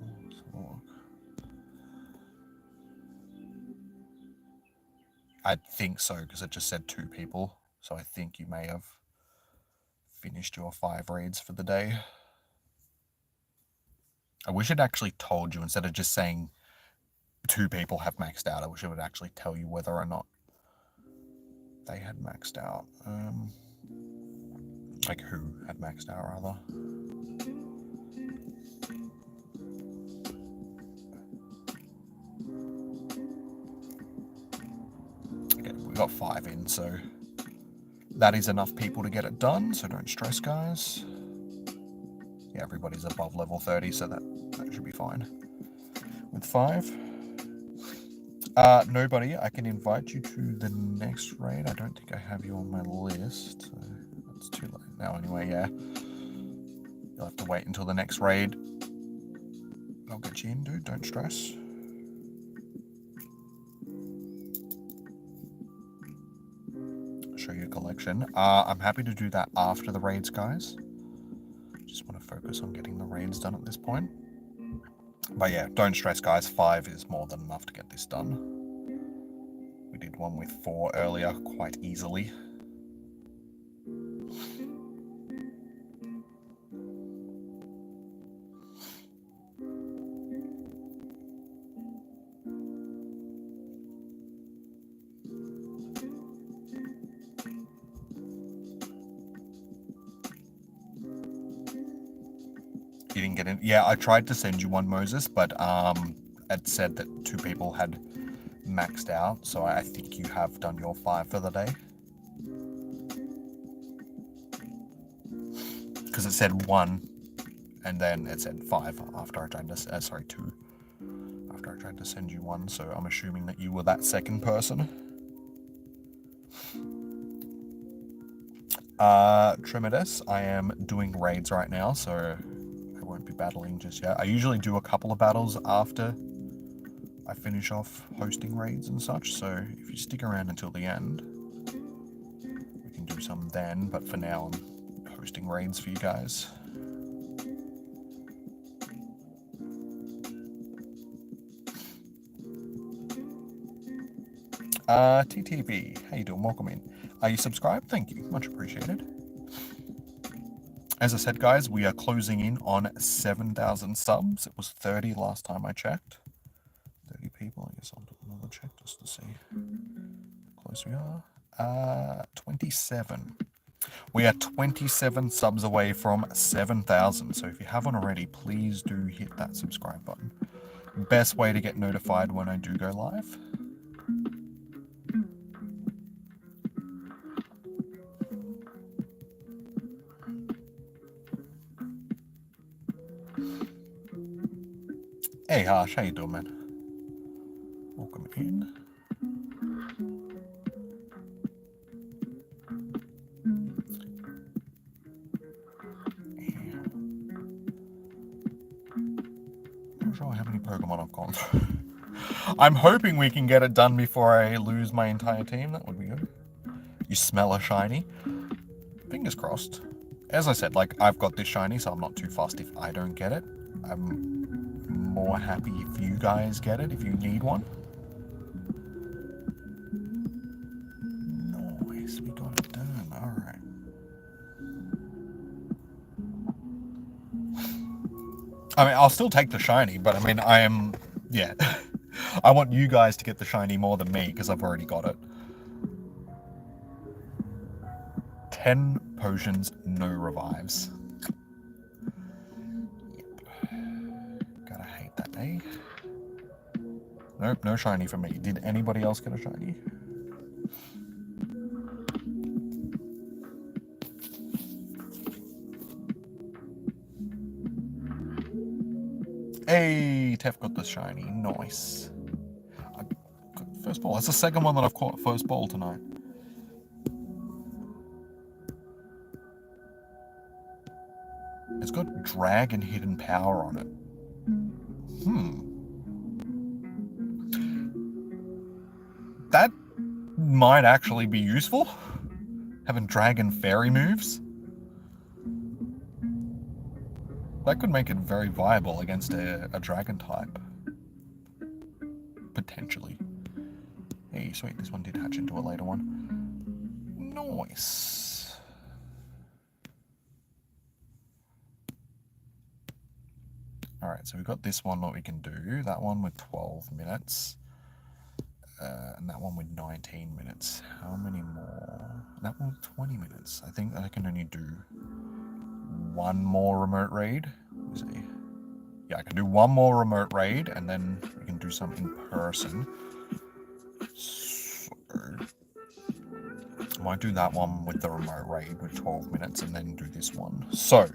I think so, because it just said 2 people. So I think you may have finished your 5 raids for the day. I wish it actually told you instead of just saying 2 people have maxed out. I wish it would actually tell you whether or not they had maxed out. Like who had maxed out, rather. Okay, we got 5 in, so that is enough people to get it done, so don't stress, guys. Yeah, everybody's above level 30, so that should be fine. With 5. Nobody, I can invite you to the next raid. I don't think I have you on my list. So it's too late now anyway, yeah. You'll have to wait until the next raid. I'll get you in, dude, don't stress. Show you a collection. I'm happy to do that after the raids, guys. Just want to focus on getting the raids done at this point. But yeah, don't stress, guys. 5 is more than enough to get this done. We did one with 4 earlier quite easily. You didn't get in? Yeah, I tried to send you one, Moses, but it said that 2 people had maxed out, so I think you have done your 5 for the day. Because it said 1, and then it said 5 after I tried to, sorry, 2. After I tried to send you 1, so I'm assuming that you were that second person. Tremendous, I am doing raids right now, so I won't be battling just yet. I usually do a couple of battles after I finish off hosting raids and such, so if you stick around until the end, we can do some then, but for now I'm hosting raids for you guys. TTV, how you doing? Welcome in. Are you subscribed? Thank you, much appreciated. As I said, guys, we are closing in on 7,000 subs. It was 30 last time I checked. 30 people. I guess I'll do another check just to see how close we are. 27. We are 27 subs away from 7,000. So if you haven't already, please do hit that subscribe button. Best way to get notified when I do go live. Hey Harsh, how you doing, man? Welcome in. Not sure how many Pokemon I've gone through. I'm hoping we can get it done before I lose my entire team. That would be good. You smell a shiny? Fingers crossed. As I said, like, I've got this shiny, so I'm not too fussed if I don't get it. I'm more happy if you guys get it, if you need one. Nice, we got it done. Alright. I mean, I'll still take the shiny, but I mean, yeah. I want you guys to get the shiny more than me, because I've already got it. 10 potions, no revives. Yep. Gotta hate that, eh? Nope, no shiny for me. Did anybody else get a shiny? Hey, Tef got the shiny. Nice. First ball. That's the second one that I've caught first ball tonight. It's got drag and hidden power on it. That might actually be useful. Having dragon fairy moves. That could make it very viable against a dragon type. Potentially. Hey, sweet, this one did hatch into a later one. Nice. Alright, so we've got this one that we can do. That one with 12 minutes. And that one with 19 minutes. How many more? That one with 20 minutes. I think that I can only do one more remote raid. Yeah, I can do one more remote raid, and then we can do some in person. So, I might do that one with the remote raid with 12 minutes, and then do this one. So,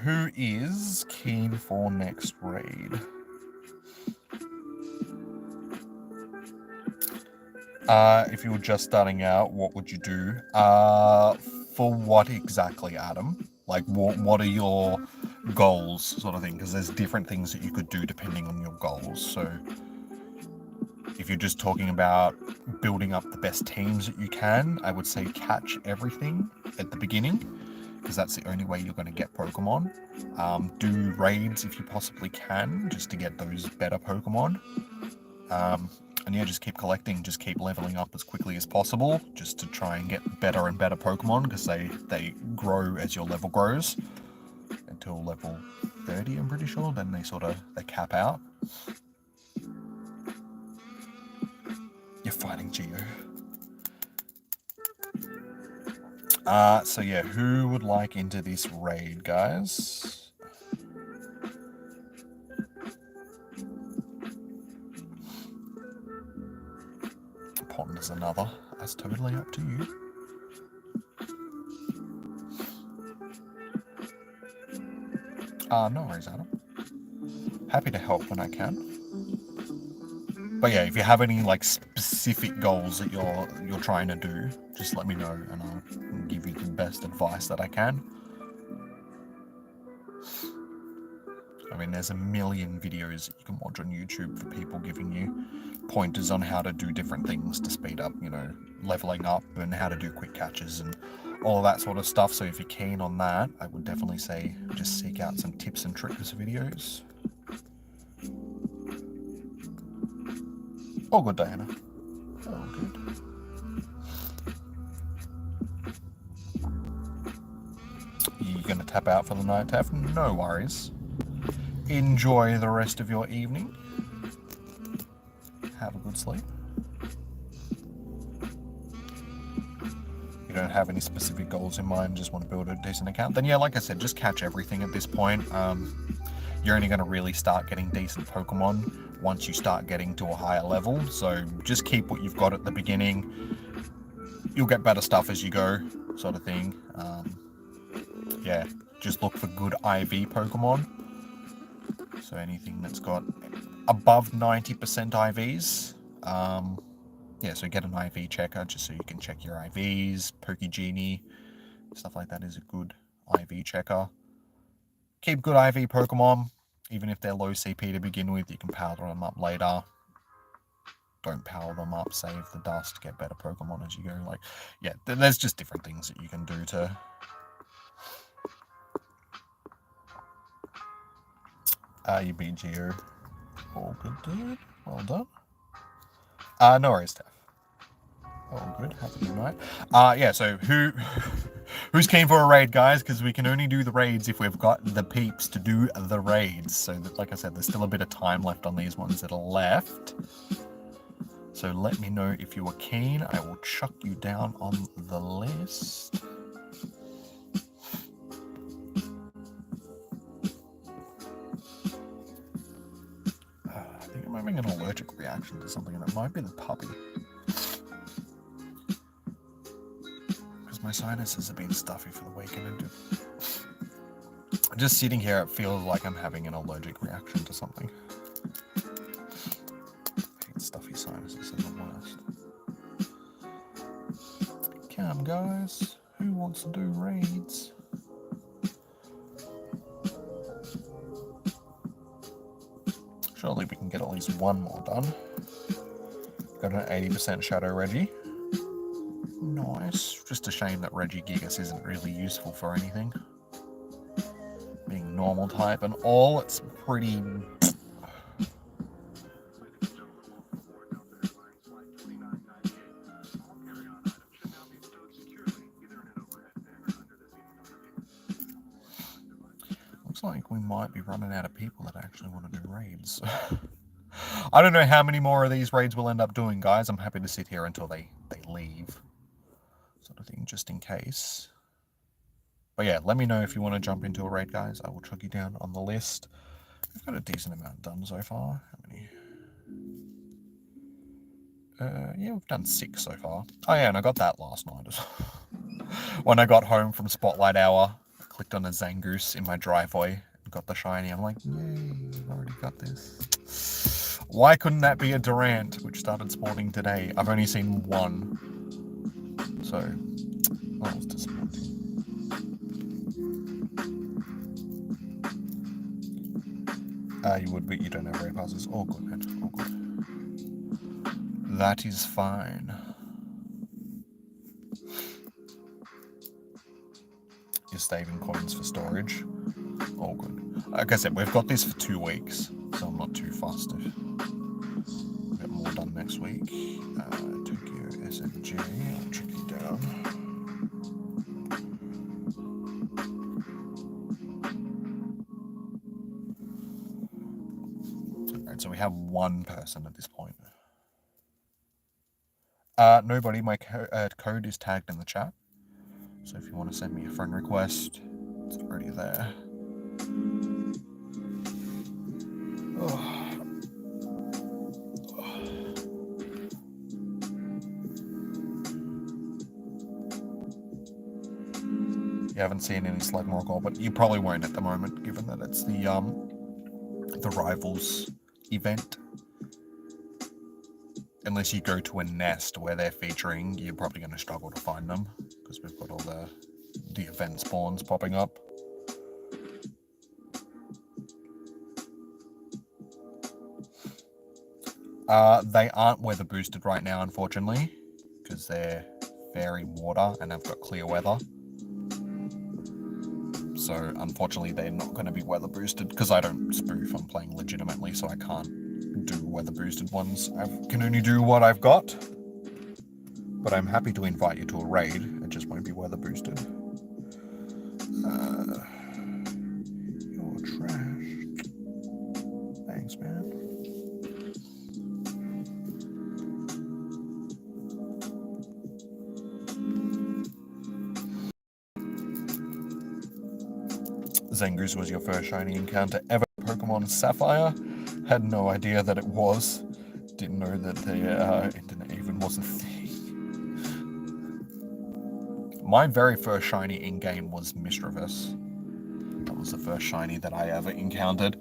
who is keen for next raid? If you were just starting out, what would you do? For what exactly, Adam? Like, what are your goals, sort of thing? Because there's different things that you could do depending on your goals. So, if you're just talking about building up the best teams that you can, I would say catch everything at the beginning, because that's the only way you're going to get Pokemon. Do raids if you possibly can, just to get those better Pokemon. And yeah, just keep collecting, just keep leveling up as quickly as possible, just to try and get better and better Pokemon, because they grow as your level grows, until level 30, I'm pretty sure, then they cap out. You're fighting Geo. So yeah, who would like into this raid, guys? Pond is another. That's totally up to you. No worries, Adam. Happy to help when I can. But yeah, if you have any like specific goals that you're trying to do, just let me know and I'll give you the best advice that I can. I mean, there's a million videos that you can watch on YouTube for people giving you pointers on how to do different things to speed up, leveling up, and how to do quick catches and all of that sort of stuff. So if you're keen on that, I would definitely say just seek out some tips and tricks videos. All good, Diana. All good. You gonna tap out for the night, Taff? No worries. Enjoy the rest of your evening. Have a good sleep. You don't have any specific goals in mind, just want to build a decent account, then yeah, like I said, just catch everything at this point. You're only going to really start getting decent Pokemon once you start getting to a higher level, so just keep what you've got at the beginning. You'll get better stuff as you go, sort of thing. Yeah, just look for good IV Pokemon. So anything that's got above 90% IVs, yeah, so get an IV checker just so you can check your IVs. Pokegenie, stuff like that is a good IV checker. Keep good IV Pokemon, even if they're low CP to begin with, you can power them up later. Don't power them up, save the dust, get better Pokemon as you go. Like, yeah, there's just different things that you can do to... you beat Geo. All good, dude. Well done. No worries, Steph. All good. Have a good night. Yeah, so who's keen for a raid, guys? Because we can only do the raids if we've got the peeps to do the raids. So, like I said, there's still a bit of time left on these ones that are left. So let me know if you are keen. I will chuck you down on the list. I think I'm having having an allergic reaction to something, and it might be the puppy. Because my sinuses have been stuffy for the weekend, and just sitting here, it feels like I'm having an allergic reaction to something. Stuffy sinuses are the worst. Come, guys. Who wants to do raids? Surely we can get at least one more done. Got an 80% Shadow Reggie. Nice. Just a shame that Regigigas isn't really useful for anything. Being normal type and all, it's pretty... Looks like we might be running out of people that actually want to do raids. I don't know how many more of these raids we'll end up doing, guys. I'm happy to sit here until they leave. Sort of thing, just in case. But yeah, let me know if you want to jump into a raid, guys. I will chuck you down on the list. I've got a decent amount done so far. How many? Yeah, we've done 6 so far. Oh yeah, and I got that last night as well. When I got home from Spotlight Hour, I clicked on a Zangoose in my driveway and got the shiny. I'm like, yay, I've already got this. Why couldn't that be a Durant, which started spawning today? I've only seen one. So, that was disappointing. You would, but you don't have raid passes. All good, man. All good. That is fine. You're saving coins for storage. All good. Like I said, we've got this for 2 weeks, so I'm not too fussed if we get more done next week. Tokyo SMG, I'll check you down. Alright, so we have 1 person at this point. Nobody, my code is tagged in the chat. So if you want to send me a friend request, it's already there. Oh. You haven't seen any Slugmore, but you probably won't at the moment, given that it's the Rivals event. Unless you go to a nest where they're featuring, you're probably going to struggle to find them, because we've got all the event spawns popping up. They aren't weather boosted right now, unfortunately, because they're fairy water and have got clear weather. So unfortunately they're not going to be weather boosted, because I don't spoof, I'm playing legitimately, so I can't do weather boosted ones. I can only do what I've got, but I'm happy to invite you to a raid. It just won't be weather boosted. You're trash. Thanks, man. Zangoose was your first shiny encounter ever. Pokemon Sapphire? Had no idea that it was. Didn't know that the internet even was a thing. My very first shiny in-game was Mischievous. That was the first shiny that I ever encountered.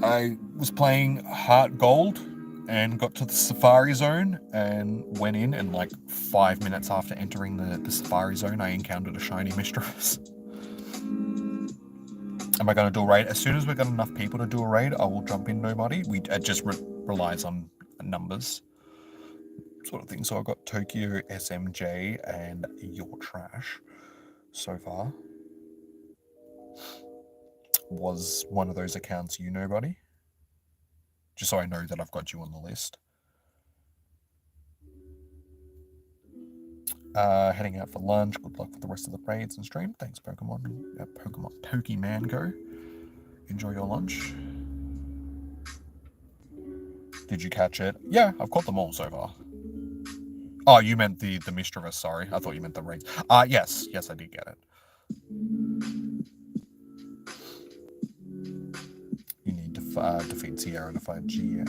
I was playing Heart Gold and got to the Safari Zone and went in, and like 5 minutes after entering the Safari Zone, I encountered a shiny Mischievous. Am I going to do a raid? As soon as we've got enough people to do a raid, I will jump in. Nobody. It just relies on numbers, sort of thing. So I've got Tokyo, SMJ, and Your Trash so far. Was one of those accounts you, Nobody? Just so I know that I've got you on the list. Heading out for lunch. Good luck for the rest of the raids and stream. Thanks, Pokemon. Pokemon Go. Enjoy your lunch. Did you catch it? Yeah, I've caught them all so far. Oh, you meant the Mischievous, sorry. I thought you meant the raids. Yes, I did get it. You need to defeat Sierra to fight Geo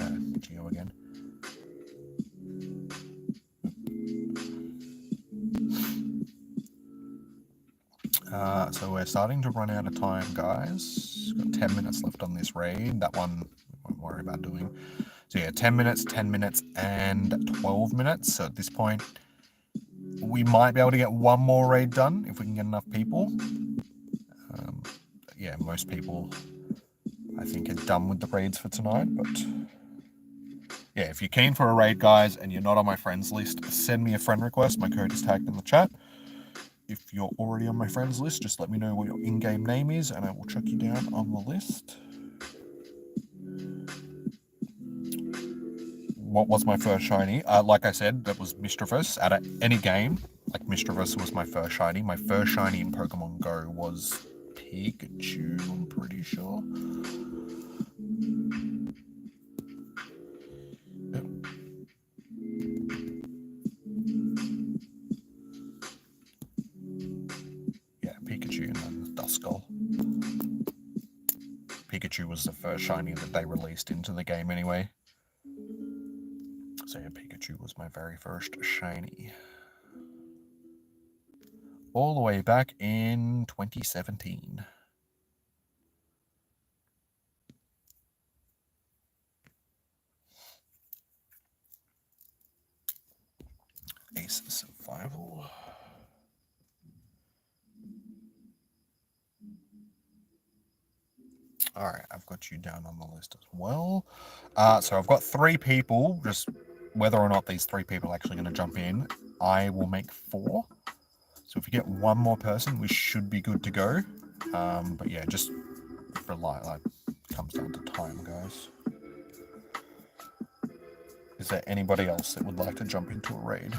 again. So we're starting to run out of time, guys. Got 10 minutes left on this raid. That one we won't worry about doing. So yeah, 10 minutes, 10 minutes, and 12 minutes. So at this point, we might be able to get one more raid done if we can get enough people. Yeah, most people, I think, are done with the raids for tonight. But yeah, if you're keen for a raid, guys, and you're not on my friends list, send me a friend request. My code is tagged in the chat. If you're already on my friends list, just let me know what your in-game name is, and I will chuck you down on the list. What was my first shiny? Like I said, that was Mischievous. Out of any game, like Mischievous was my first shiny. My first shiny in Pokemon Go was Pikachu, I'm pretty sure. Yep. Yeah, Pikachu and then Duskull. Pikachu was the first shiny that they released into the game anyway. So yeah, Pikachu was my very first shiny. All the way back in 2017. Ace Survival. All right, I've got you down on the list as well. So I've got 3 people. Just whether or not these 3 people are actually going to jump in, I will make 4. So if you get one more person, we should be good to go. But yeah, just rely, like, comes down to time, guys. Is there anybody else that would like to jump into a raid?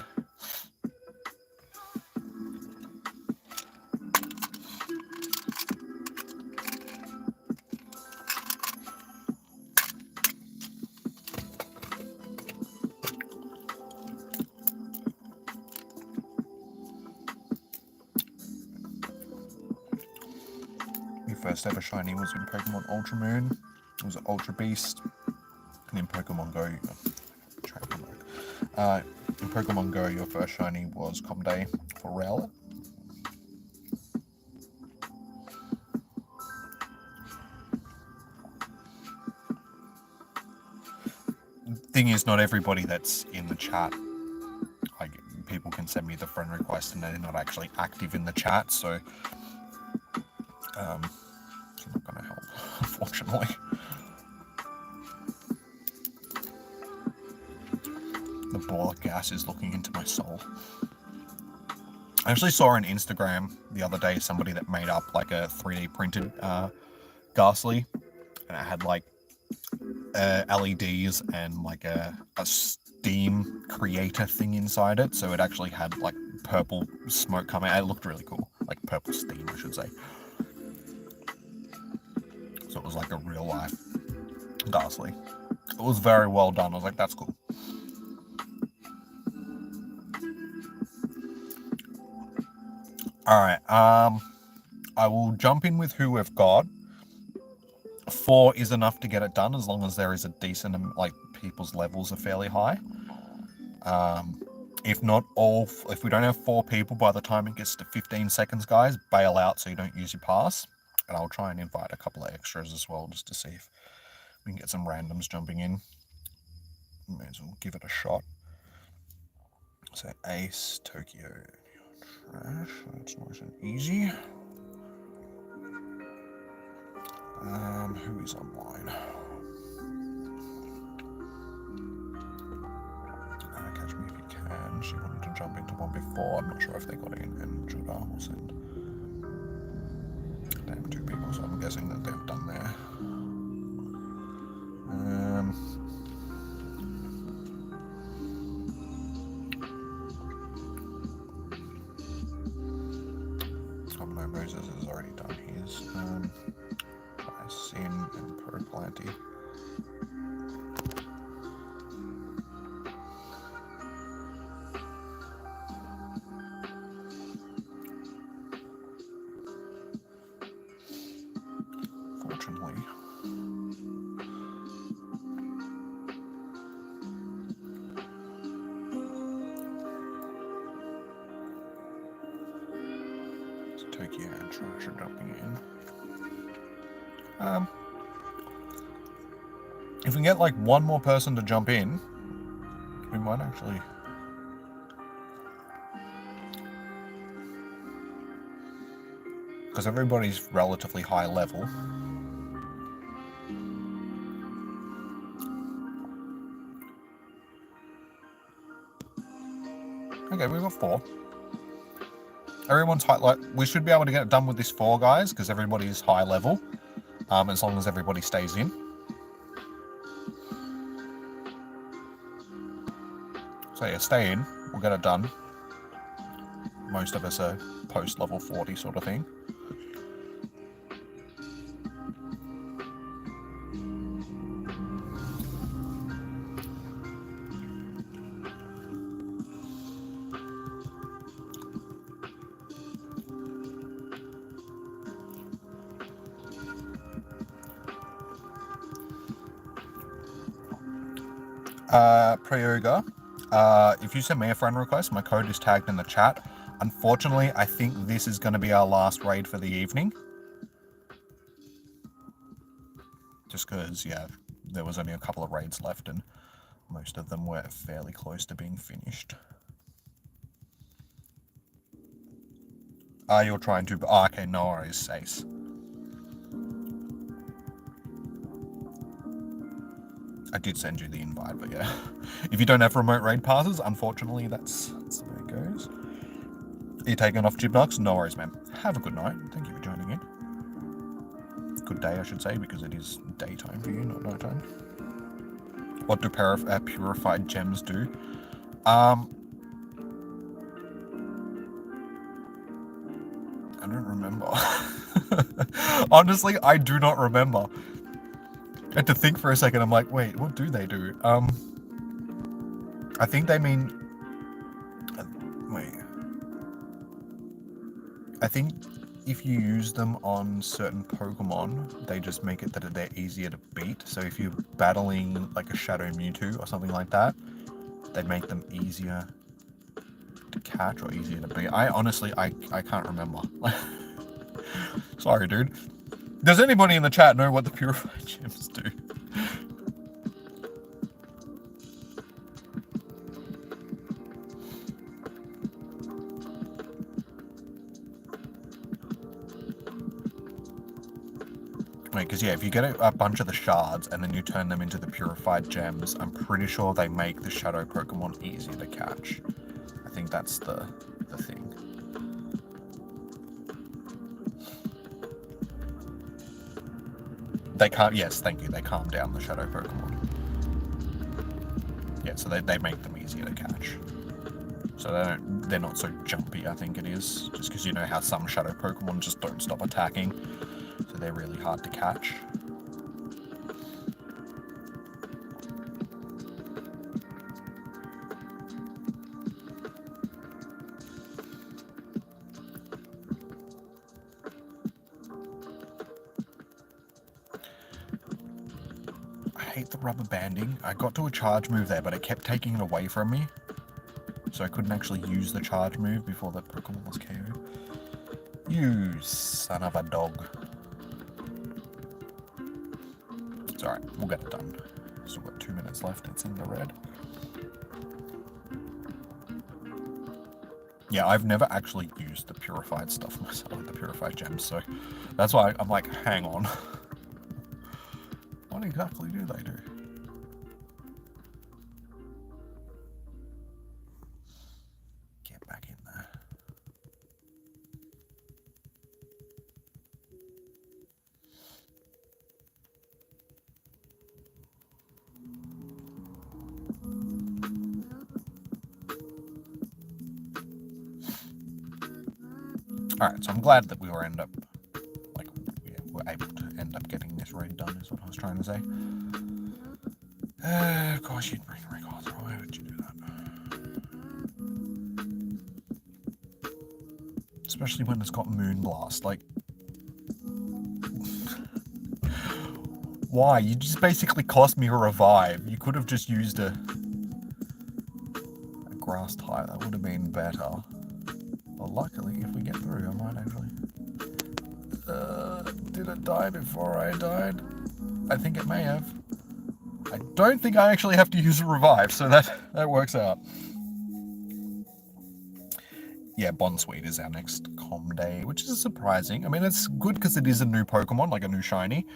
First ever shiny was in Pokemon Ultra Moon. It was an Ultra Beast. And in Pokemon Go, in Pokemon Go, your first shiny was Comday for Rowlet. Thing is, not everybody that's in the chat, like, people can send me the friend request and they're not actually active in the chat, so it's not going to help, unfortunately. The ball of gas is looking into my soul. I actually saw on Instagram the other day somebody that made up like a 3D printed Ghastly, and it had like LEDs and like a steam creator thing inside it, so it actually had like purple smoke coming out. It looked really cool, like purple steam, I should say. So it was like a real life Ghastly. It was very well done. I was like, that's cool. Alright, I will jump in with who we've got. 4 is enough to get it done, as long as there is a decent, like, people's levels are fairly high. If not all, if we don't have 4 people by the time it gets to 15 seconds, guys, bail out so you don't use your pass. And I'll try and invite a couple of extras as well, just to see if we can get some randoms jumping in. May as well give it a shot. So Ace, Tokyo, Trash, that's nice and easy. Who is online? Catch me if you can. She wanted to jump into one before. I'm not sure if they got in, and Judah will send. Damn, 2 people, so I'm guessing that they've done there. No, Moses has already done his. Sin and Perplanty. Fortunately, Tokyo and trash are jumping in. If we can get like one more person to jump in, we might actually. Because everybody's relatively high level. Okay, we've got 4. Everyone's high, like, we should be able to get it done with this 4 guys, because everybody is high level, as long as everybody stays in. So yeah, stay in, we'll get it done. Most of us are post level 40 sort of thing. Prayoga, if you send me a friend request, my code is tagged in the chat. Unfortunately, I think this is going to be our last raid for the evening. Just because, yeah, there was only a couple of raids left and most of them were fairly close to being finished. You're trying to... Oh, okay, no worries, Ace. I did send you the invite, but yeah. If you don't have remote raid passes, unfortunately, that's the way it goes. Are you taking off Gymnox? No worries, man. Have a good night. Thank you for joining in. Good day, I should say, because it is daytime for you, not nighttime. What do purified gems do? I don't remember. Honestly, I do not remember. I had to think for a second. I'm like, wait, what do they do? I think they mean... wait. I think if you use them on certain Pokemon, they just make it that they're easier to beat. So if you're battling like a Shadow Mewtwo or something like that, they make them easier to catch or easier to beat. I honestly, I can't remember. Sorry, dude. Does anybody in the chat know what the purified gems do? Wait, because yeah, if you get a bunch of the shards and then you turn them into the purified gems, I'm pretty sure they make the shadow Pokemon easier to catch. I think that's the thing. They can't, yes, thank you, they calm down the shadow Pokemon. Yeah, so they make them easier to catch. So they're not so jumpy, I think it is. Just because you know how some shadow Pokemon just don't stop attacking. So they're really hard to catch. I hate the rubber banding. I got to a charge move there, but it kept taking it away from me. So I couldn't actually use the charge move before the Pokemon was KO'd. You son of a dog. It's alright, we'll get it done. Still got 2 minutes left, it's in the red. Yeah, I've never actually used the purified stuff myself, the purified gems, so that's why I'm like, hang on. What exactly do they do? Get back in there. Alright, so I'm glad that we were able to end up getting this raid done, is what I was trying to say. Of course you'd bring records. Why would you do that? Especially when it's got Moonblast, like... Why? You just basically cost me a revive. You could have just used a grass type, that would have been better. But luckily, if we get through, I might actually... did it die before I died? I think it may have. I don't think I actually have to use a revive, so that works out. Yeah, Bonsweet is our next com day, which is surprising. I mean, it's good because it is a new Pokemon, like a new shiny.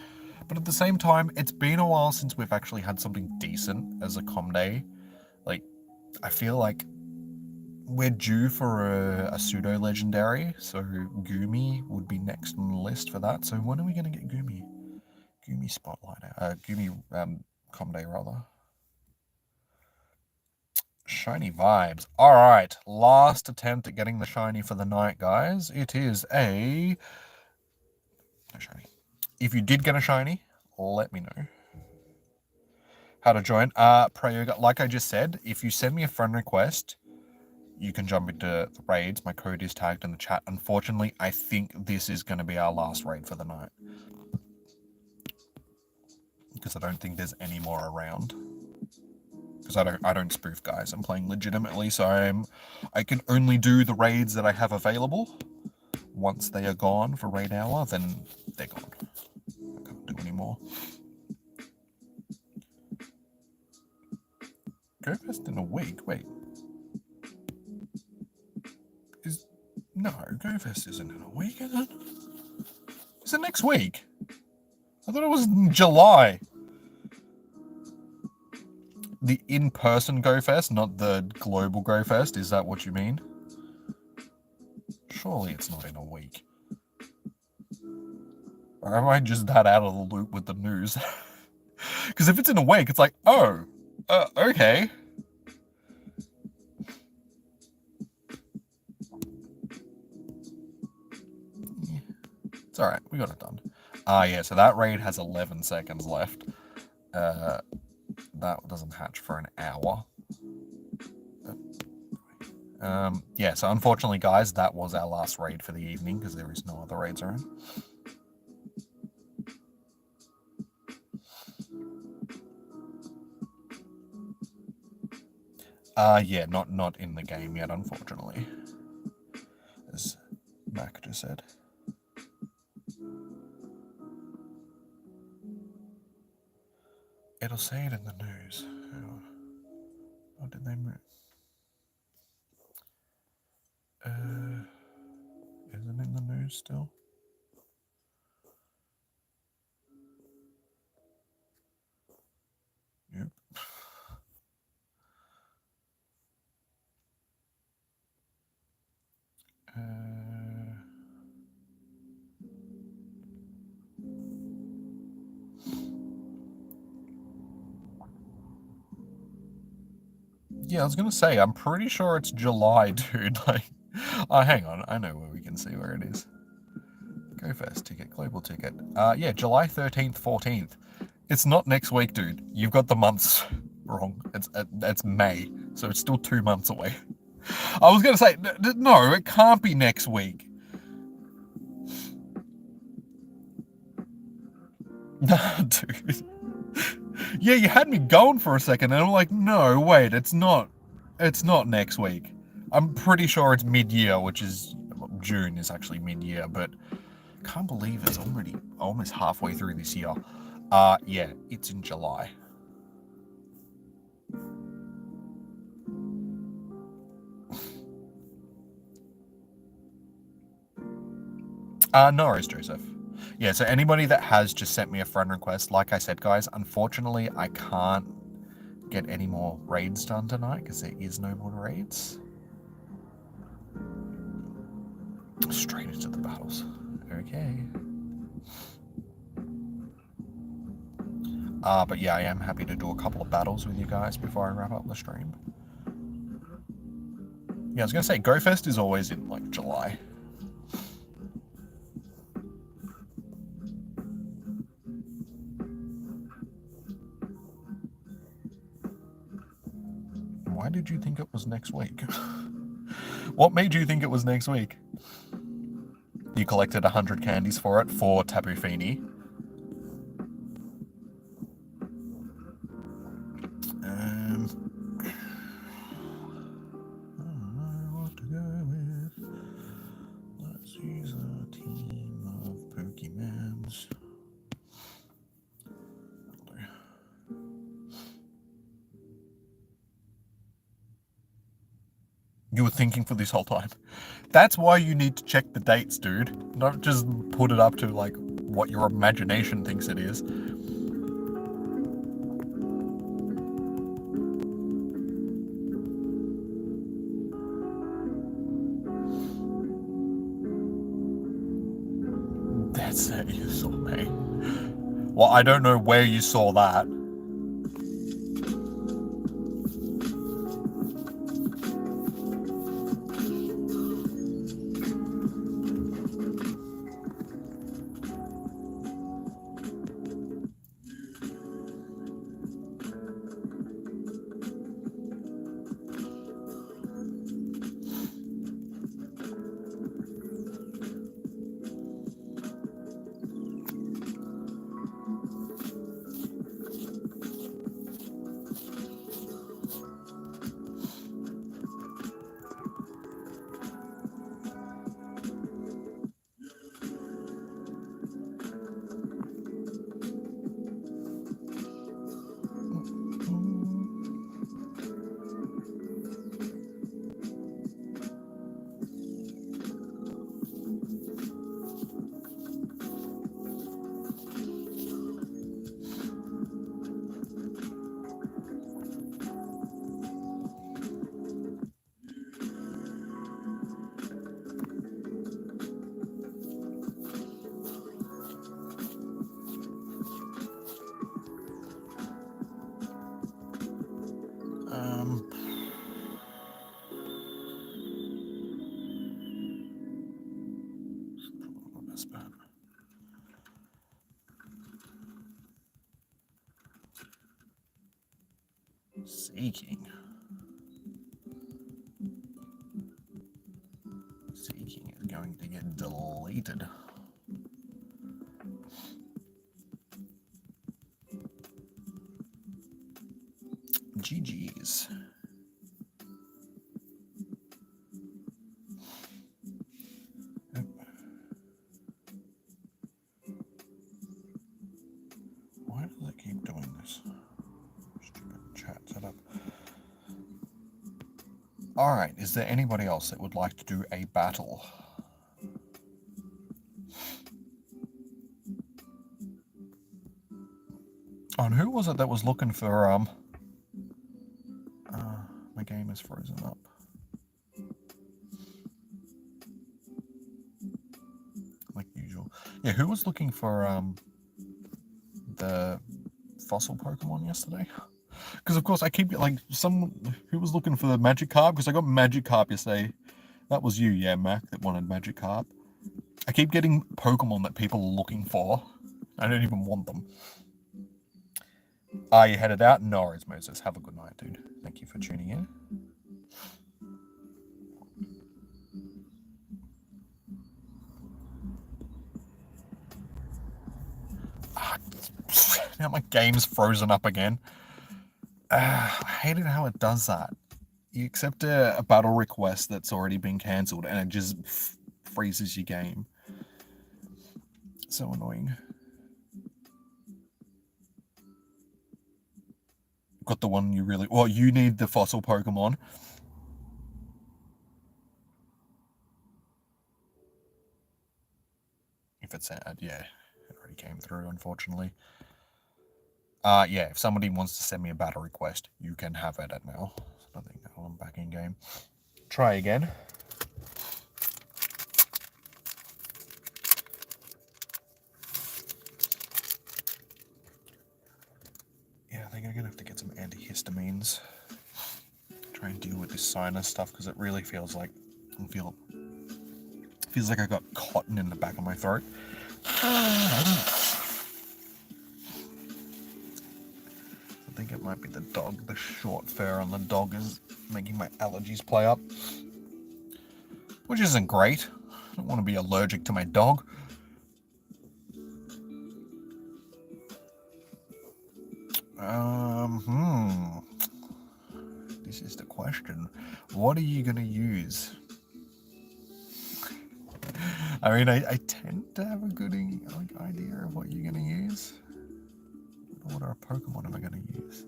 But at the same time, it's been a while since we've actually had something decent as a com day. Like, I feel like we're due for a pseudo-legendary, so Goomy would be next on the list for that. So when are we going to get Goomy? Goomy Spotlight, Goomy com day, rather. Shiny vibes. All right, last attempt at getting the shiny for the night, guys. It is a... No shiny. If you did get a shiny, let me know. How to join? Prayoga, like I just said, if you send me a friend request, you can jump into the raids. My code is tagged in the chat. Unfortunately, I think this is going to be our last raid for the night. Because I don't think there's any more around. Because I don't spoof, guys. I'm playing legitimately, so I can only do the raids that I have available. Once they are gone for raid hour, then they're gone. I can't do any more. GoFest in a week? Wait. No, GoFest isn't in a week, is it? Is it next week? I thought it was in July. The in-person GoFest, not the global GoFest, is that what you mean? Surely it's not in a week. Or am I just that out of the loop with the news? Because if it's in a week, it's like, oh, okay. Yeah. It's alright, we got it done. Yeah, so that raid has 11 seconds left. That doesn't hatch for an hour. Yeah, so unfortunately, guys, that was our last raid for the evening because there is no other raids around. Yeah, not in the game yet, unfortunately. As Mac just said. It'll say it in the news. Oh, did they move? Is it in the news still? Yep. Yeah, I was gonna say, I'm pretty sure it's July, dude. Like, oh, hang on, I know where we can see where it is. GoFest ticket, global ticket. Yeah, July 13th, 14th. It's not next week, dude. You've got the months wrong. It's May, so it's still 2 months away. I was gonna say, no, it can't be next week. Nah, dude. Yeah, you had me going for a second, and I'm like, no, wait, it's not next week. I'm pretty sure it's mid-year, which is June is actually mid-year, but I can't believe it's already almost halfway through this year. Yeah, it's in July. No worries, Joseph. Yeah, so anybody that has just sent me a friend request, like I said, guys, unfortunately, I can't get any more raids done tonight because there is no more raids. Straight into the battles. Okay. But yeah, I am happy to do a couple of battles with you guys before I wrap up the stream. Yeah, I was gonna say, GoFest is always in, like, July. Why did you think it was next week? What made you think it was next week? You collected 100 candies for it for Tapu Fini. I don't know what to go with. You were thinking for this whole time. That's why you need to check the dates, dude. Not just put it up to, like, what your imagination thinks it is. That's it, you saw me. Well, I don't know where you saw that. Seeking. Seeking is going to get deleted. GG's. Why does it keep doing this? Stupid chat setup. Alright, is there anybody else that would like to do a battle? Oh, and who was it that was looking for, my game is frozen up. Like usual. Yeah, who was looking for, the fossil Pokemon yesterday? Because of course I keep like someone who was looking for the Magikarp, because I got Magikarp yesterday. That was you, yeah, Mac, that wanted Magikarp. I keep getting Pokemon that people are looking for. I don't even want them. Are you headed out? No worries, Moses. Have a good night, dude. Thank you for tuning in. Now my game's frozen up again. I hate it how it does that. You accept a battle request that's already been cancelled and it just freezes your game. So annoying. Got the one you really... Well, you need the fossil Pokemon. If it's sad, yeah. It already came through, unfortunately. Yeah, if somebody wants to send me a battle request, you can have it now. I think I'm back in game. Try again. Yeah, I think I'm gonna have to get some antihistamines. Try and deal with this sinus stuff because it really feels like feels like I got cotton in the back of my throat. I think it might be the dog. The short fur on the dog is making my allergies play up, which isn't great. I don't want to be allergic to my dog. This is the question. What are you gonna use? I mean, I tend to have a good idea of what you're gonna use. What are Pokemon am I gonna use?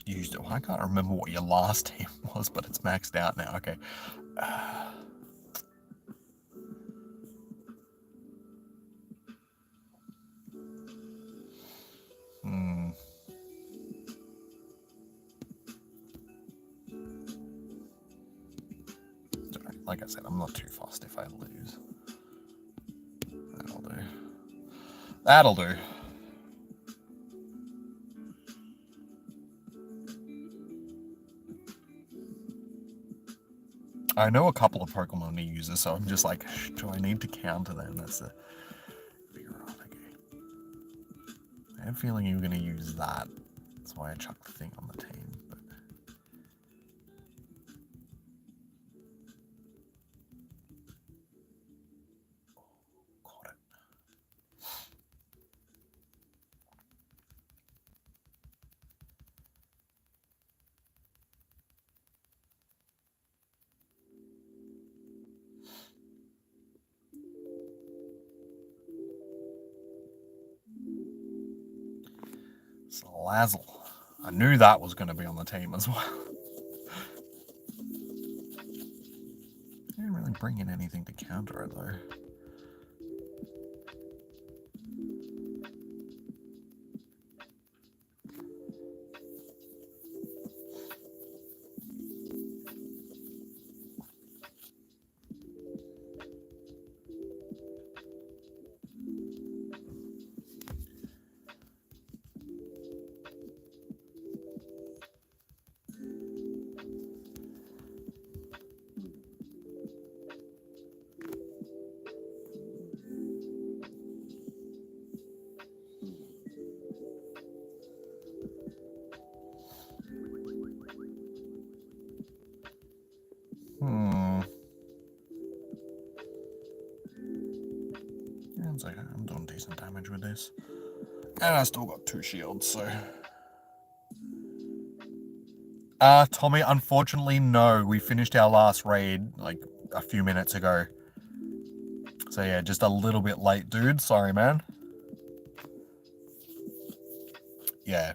used it. I can't remember what your last team was, but it's maxed out now. Okay. Sorry, like I said, I'm not too fast if I lose. That'll do. That'll do. I know a couple of Pokemon users, so I'm just like, do I need to counter them? That's the figure out. Okay. I have a feeling you were going to use that. That's why I chucked the thing on the team. But caught it. Salazzle. I knew that was going to be on the team as well. I didn't really bring in anything to counter it though. Yeah, it's like I'm doing decent damage with this. And I still got 2 shields, so. Tommy, unfortunately, no. We finished our last raid like a few minutes ago. So yeah, just a little bit late, dude. Sorry, man. Yeah,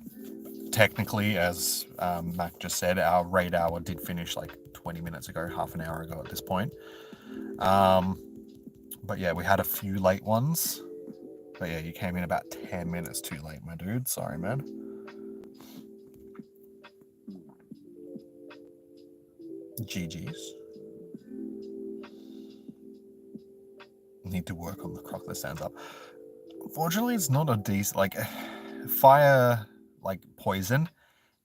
technically, as Mac just said, our raid hour did finish like 20 minutes ago, half an hour ago at this point. But yeah, we had a few late ones. But yeah, you came in about 10 minutes too late, my dude. Sorry, man. GG's. Need to work on the croc that stands up. Unfortunately, it's not a decent, like, fire, like, poison.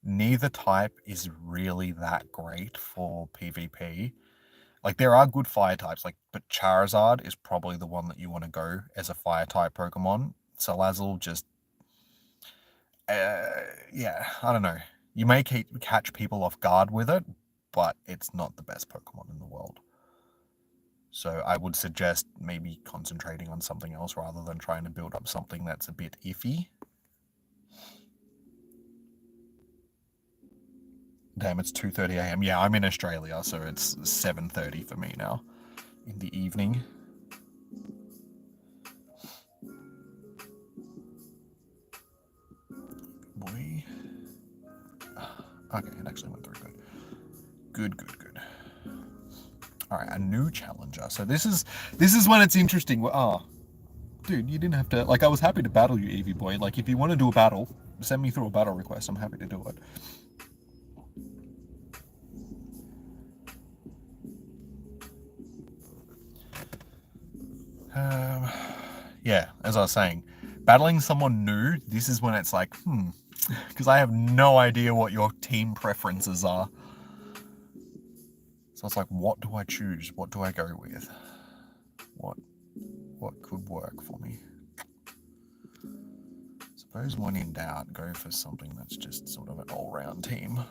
Neither type is really that great for PvP. Like, there are good fire types, like, but Charizard is probably the one that you want to go as a fire type Pokemon. Salazzle just, yeah, I don't know. You may catch people off guard with it, but it's not the best Pokemon in the world. So I would suggest maybe concentrating on something else rather than trying to build up something that's a bit iffy. Damn, it's 2:30 a.m. Yeah, I'm in Australia, so it's 7:30 for me now in the evening. Boy. Okay, it actually went through good. Good. All right, a new challenger. So this is when it's interesting. Oh, dude, you didn't have to. Like, I was happy to battle you, Eevee boy. Like, if you want to do a battle, send me through a battle request. I'm happy to do it. Yeah, as I was saying, battling someone new, this is when it's like, because I have no idea what your team preferences are. So it's like, what do I choose? What do I go with? What could work for me? Suppose when in doubt, go for something that's just sort of an all-round team.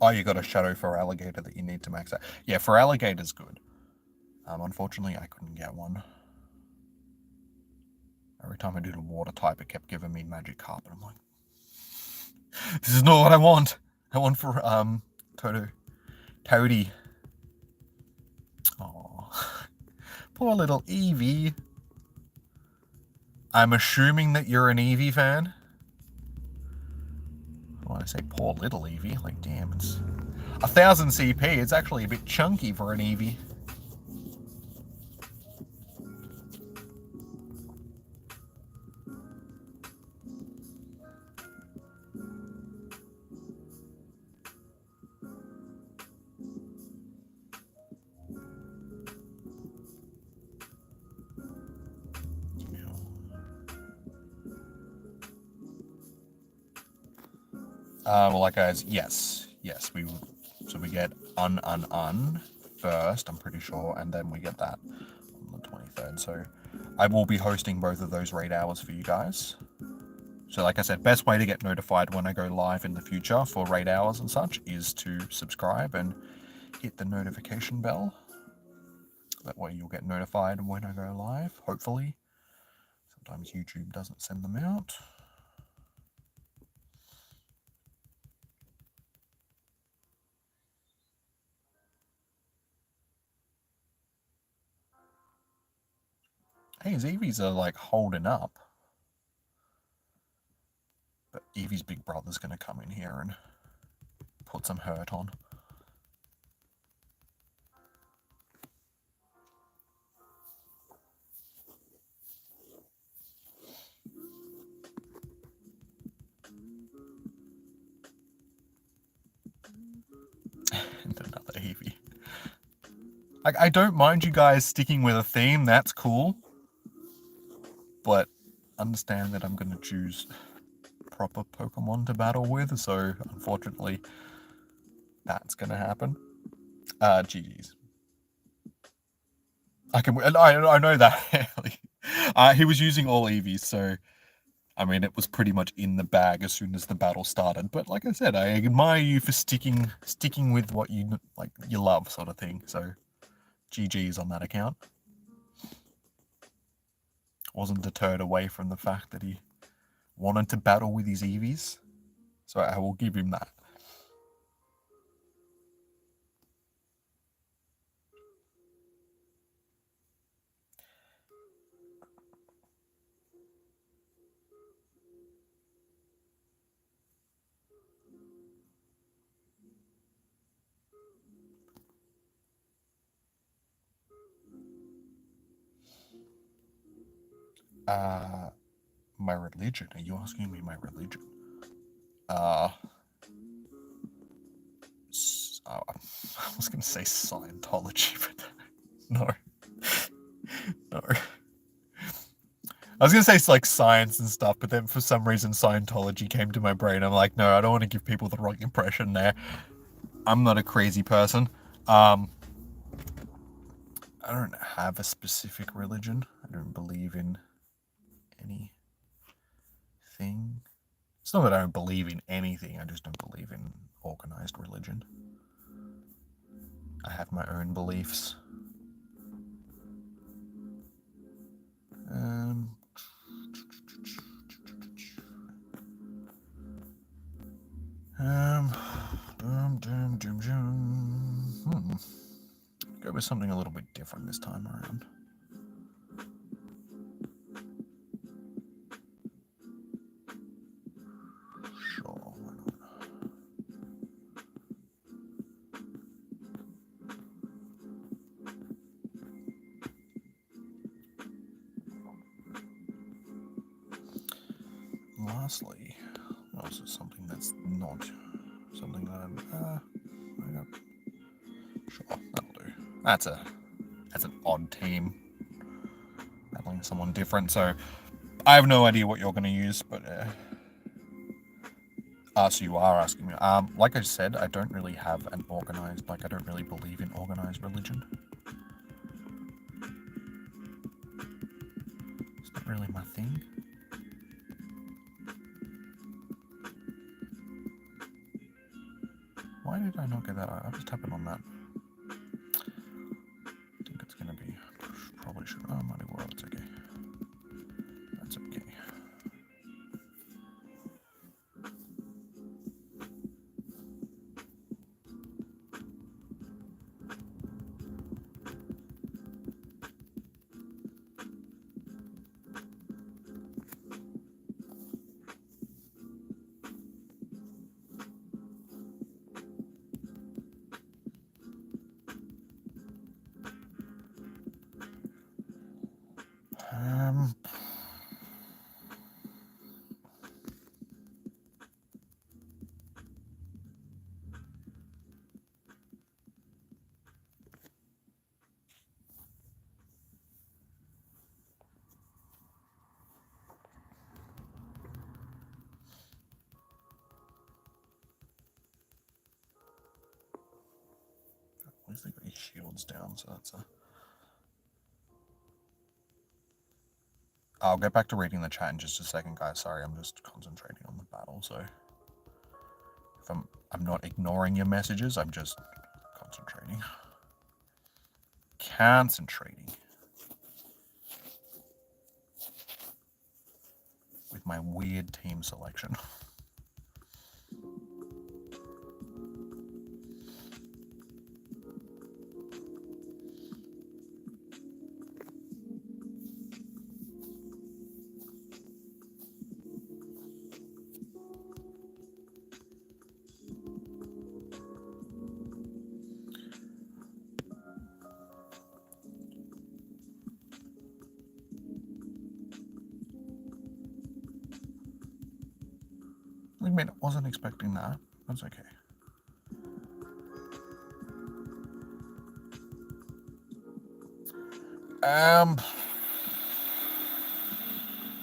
Oh, you got a Shadow for Alligator that you need to max out. Yeah, for Alligator's good. Unfortunately, I couldn't get one. Every time I did a water type, it kept giving me Magic Carpet. I'm like, this is not what I want. I want for Toady. Oh, poor little Eevee. I'm assuming that you're an Eevee fan. Why I say poor little Eevee? Like, damn, it's 1000 CP. It's actually a bit chunky for an Eevee. Well, like guys, yes, we get un first, I'm pretty sure, and then we get that on the 23rd. So I will be hosting both of those raid hours for you guys. So like I said, best way to get notified when I go live in the future for raid hours and such is to subscribe and hit the notification bell. That way you'll get notified when I go live, hopefully. Sometimes YouTube doesn't send them out. Hey, his Eevees are like holding up. But Eevee's big brother's going to come in here and put some hurt on. And another Eevee. Like, I don't mind you guys sticking with a theme, that's cool. But understand that I'm going to choose proper Pokemon to battle with, so unfortunately that's going to happen. GG's. I know that. He was using all Eevees, so I mean, it was pretty much in the bag as soon as the battle started. But like I said, I admire you for sticking with what you love, sort of thing. So, GG's on that account. Wasn't deterred away from the fact that he wanted to battle with his Eevees. So I will give him that. My religion? Are you asking me my religion? I was going to say Scientology, but no. No. I was going to say like science and stuff, but then for some reason Scientology came to my brain. I'm like, no, I don't want to give people the wrong impression there. I'm not a crazy person. I don't have a specific religion. I don't believe in anything. It's not that I don't believe in anything, I just don't believe in organized religion. I have my own beliefs. Go with something a little bit different this time around. Sure, why not? Lastly, also something that's not something that sure, that'll do. That's an odd team. Battling someone different, so I have no idea what you're going to use, but so you are asking me. Like I said, I don't really have an organized, I don't really believe in organized religion. It's not really my thing. Why did I not get that? I was tapping on that. I think it's going to be, probably should, oh, Mighty World, it's okay. That's okay. least they got your shields down, so that's a... I'll get back to reading the chat in just a second, guys. Sorry, I'm just concentrating on the battle, so... If I'm not ignoring your messages, I'm just concentrating. Concentrating. With my weird team selection. I mean, I wasn't expecting that. That's okay.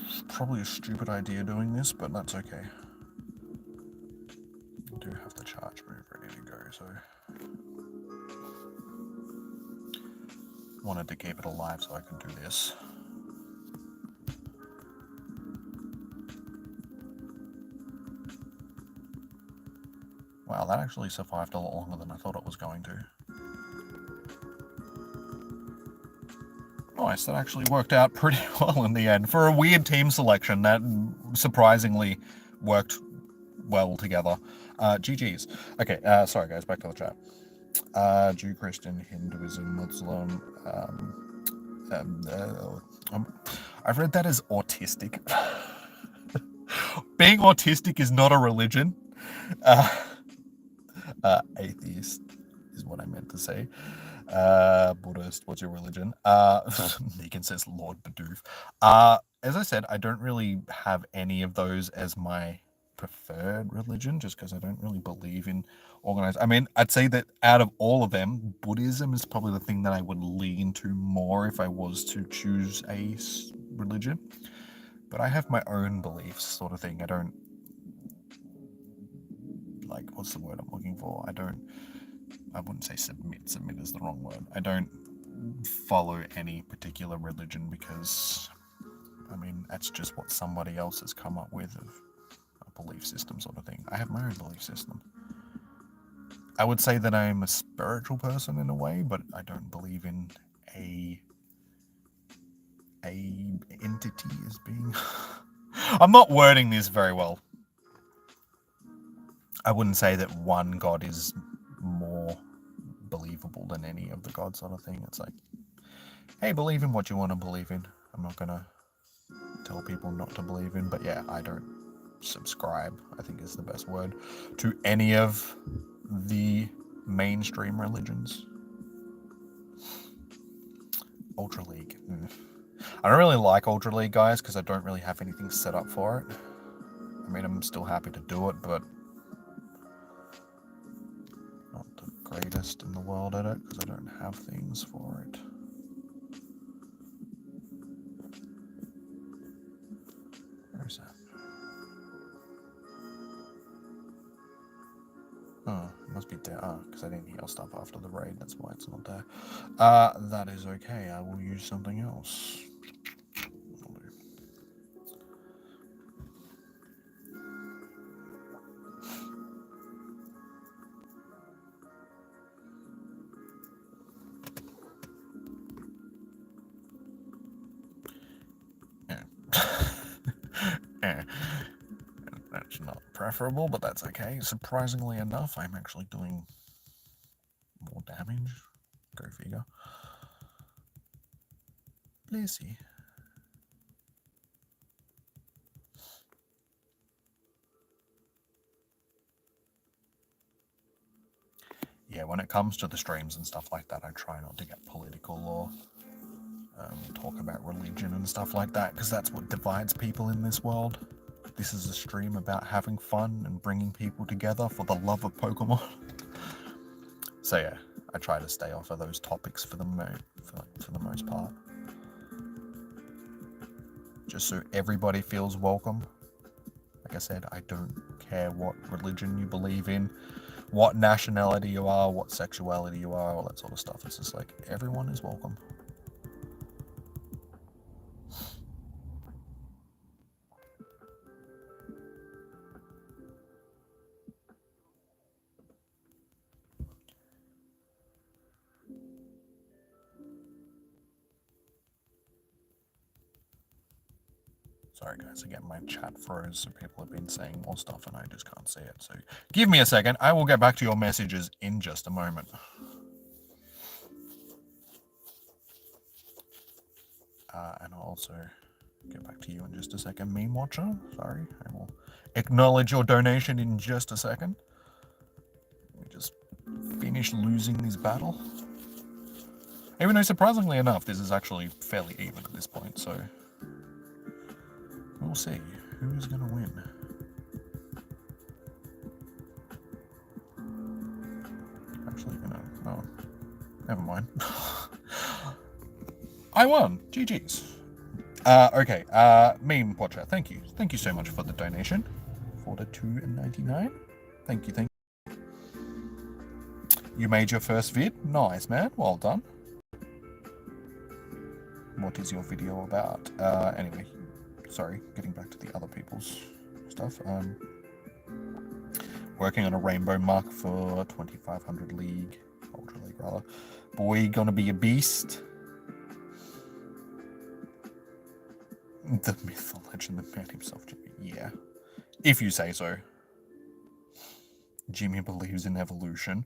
It's probably a stupid idea doing this, but that's okay. I do have the charge move ready to go, so... Wanted to keep it alive so I could do this. Wow, that actually survived a lot longer than I thought it was going to. Nice, that actually worked out pretty well in the end. For a weird team selection, that surprisingly worked well together. GG's. Okay, sorry guys, back to the chat. Jew, Christian, Hinduism, Muslim. I've read that as autistic. Being autistic is not a religion. Atheist is what I meant to say. Buddhist, what's your religion? Negan says Lord Bidoof. As I said, I don't really have any of those as my preferred religion, just because I don't really believe in organized. I mean, I'd say that out of all of them, Buddhism is probably the thing that I would lean to more if I was to choose a religion. But I have my own beliefs, sort of thing. I don't, like, what's the word I'm looking for? I wouldn't say submit. Submit is the wrong word. I don't follow any particular religion because, I mean, that's just what somebody else has come up with of a belief system sort of thing. I have my own belief system. I would say that I'm a spiritual person in a way, but I don't believe in a entity as being... I'm not wording this very well. I wouldn't say that one god is more believable than any of the gods sort of thing. It's like, hey, believe in what you want to believe in. I'm not gonna tell people not to believe in, but yeah, I don't subscribe, I think is the best word, to any of the mainstream religions. Ultra League. I don't really like Ultra League, guys, because I don't really have anything set up for it. I mean, I'm still happy to do it, but not the greatest in the world at it, because I don't have things for it. Where's that? Oh, it must be there. Oh, because I didn't heal stuff after the raid, that's why it's not there. That is okay, I will use something else. That's not preferable, but that's okay. Surprisingly enough, I'm actually doing more damage. Go figure. Lazy. Yeah, when it comes to the streams and stuff like that, I try not to get political or talk about religion and stuff like that, because that's what divides people in this world. This is a stream about having fun and bringing people together for the love of Pokemon. So yeah, I try to stay off of those topics for the most part. Just so everybody feels welcome. Like I said, I don't care what religion you believe in, what nationality you are, what sexuality you are, all that sort of stuff. It's just like everyone is welcome. Sorry guys, again my chat froze, so people have been saying more stuff and I just can't see it. So give me a second, I will get back to your messages in just a moment. And I'll also get back to you in just a second, Meme Watcher. Sorry, I will acknowledge your donation in just a second. Let me just finish losing this battle. Even though, surprisingly enough, this is actually fairly even at this point, so we'll see who's gonna win. Actually, oh, never mind. I won. GG's. Okay. Meme Watcher, thank you so much for the donation, for the $2.99. Thank you. You made your first vid. Nice, man. Well done. What is your video about? Anyway, sorry, getting back to the other people's stuff. Working on a rainbow mark for 2500 League, Ultra League rather. Boy, gonna be a beast. The myth, the legend, the man himself, Jimmy. Yeah, if you say so. Jimmy believes in evolution.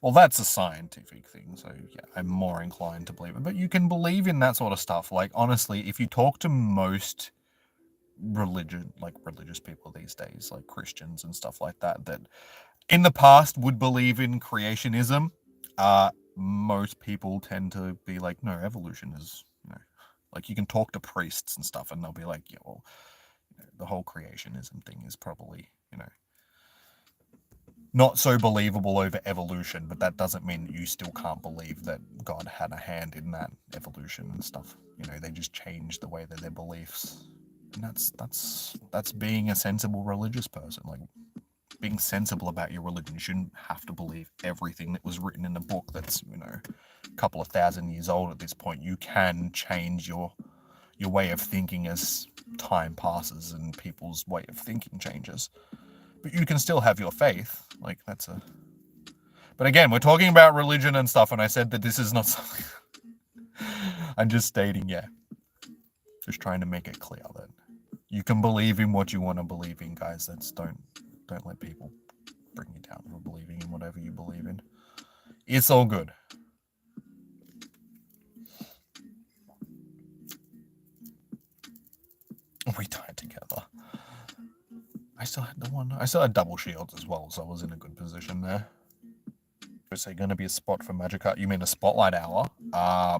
Well, that's a scientific thing, so yeah, I'm more inclined to believe it. But you can believe in that sort of stuff. Like, honestly, if you talk to most religious people these days, like Christians and stuff like that, that in the past would believe in creationism, most people tend to be like, no, evolution is, like you can talk to priests and stuff and they'll be like, yeah, well, the whole creationism thing is probably, not so believable over evolution, but that doesn't mean you still can't believe that God had a hand in that evolution and stuff. They just changed the way that their beliefs. And that's being a sensible religious person. Like, being sensible about your religion. You shouldn't have to believe everything that was written in a book that's, a couple of thousand years old at this point. You can change your way of thinking as time passes and people's way of thinking changes. But you can still have your faith. Like, that's a... But again, we're talking about religion and stuff, and I said that this is not something... I'm just stating, yeah. Just trying to make it clear that you can believe in what you want to believe in, guys. Don't let people bring you down for believing in whatever you believe in. It's all good. We died together. I still had double shields as well, so I was in a good position there. Is there going to be a spot for Magikarp? You mean a spotlight hour? I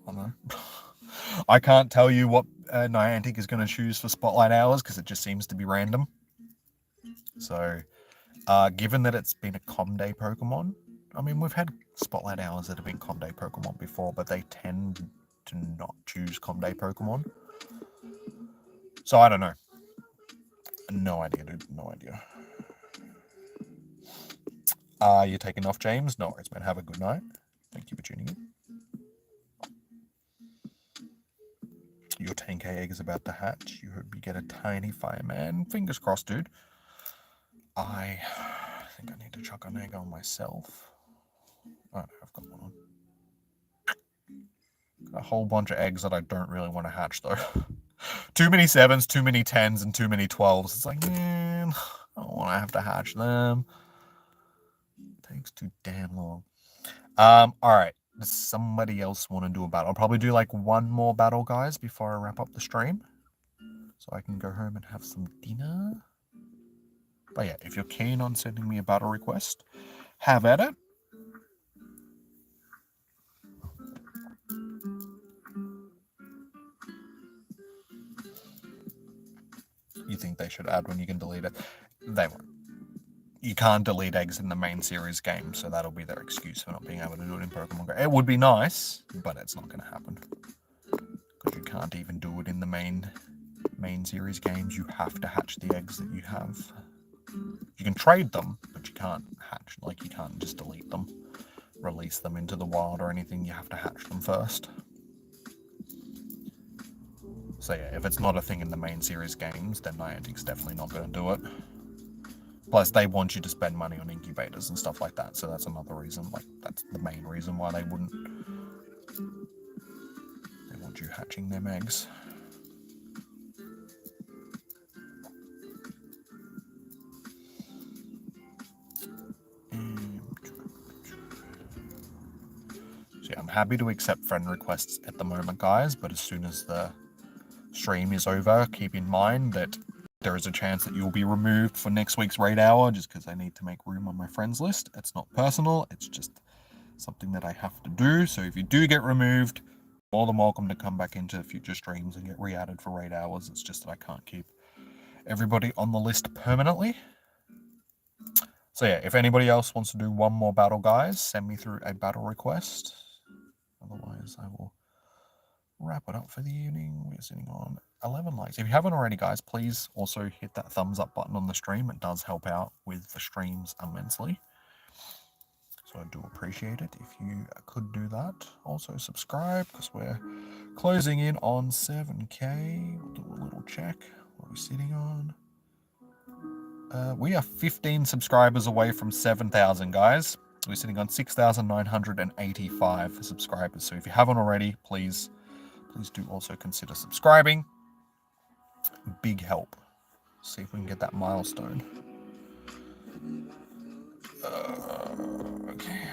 don't know. I can't tell you what Niantic is going to choose for spotlight hours because it just seems to be random. So, given that it's been a Com Day Pokemon, I mean, we've had spotlight hours that have been Com Day Pokemon before, but they tend to not choose Com Day Pokemon. So I don't know. No idea, dude. No idea. You're taking off, James? No worries, man. Have a good night. Thank you for tuning in. Your 10k egg is about to hatch. You hope you get a tiny fireman. Fingers crossed, dude. I think I need to chuck an egg on myself. Oh, no, I've got one on. Got a whole bunch of eggs that I don't really want to hatch, though. Too many 7s, too many 10s, and too many 12s. It's like, man, I don't want to have to hatch them. It takes too damn long. All right. Does somebody else want to do a battle? I'll probably do like one more battle, guys, before I wrap up the stream. So I can go home and have some dinner. But yeah, if you're keen on sending me a battle request, have at it. You think they should add when you can delete it? They won't. You can't delete eggs in the main series game, so that'll be their excuse for not being able to do it in Pokemon Go. It would be nice, but it's not going to happen. Because you can't even do it in the main series games. You have to hatch the eggs that you have. You You can trade them, but you can't hatch. Like, you can't just delete them, release them into the wild or anything. You have to hatch them first. So yeah, if it's not a thing in the main series games, then Niantic's definitely not going to do it. Plus, they want you to spend money on incubators and stuff like that, so that's another reason. Like, that's the main reason why they wouldn't. They want you hatching them eggs. So yeah, I'm happy to accept friend requests at the moment, guys, but as soon as the stream is over, keep in mind that there is a chance that you'll be removed for next week's raid hour just because I need to make room on my friends list. It's not personal, it's just something that I have to do. So if you do get removed, more than welcome to come back into future streams and get re-added for raid hours. It's just that I can't keep everybody on the list permanently. So yeah, if anybody else wants to do one more battle, guys, send me through a battle request. Otherwise, I will wrap it up for the evening. We're sitting on 11 likes. If you haven't already, guys, please also hit that thumbs up button on the stream. It does help out with the streams immensely. So I do appreciate it if you could do that. Also subscribe because we're closing in on 7K. We'll do a little check. What are we sitting on? We are 15 subscribers away from 7,000, guys. We're sitting on 6,985 subscribers. So if you haven't already, please do also consider subscribing. Big help. See if we can get that milestone. Okay.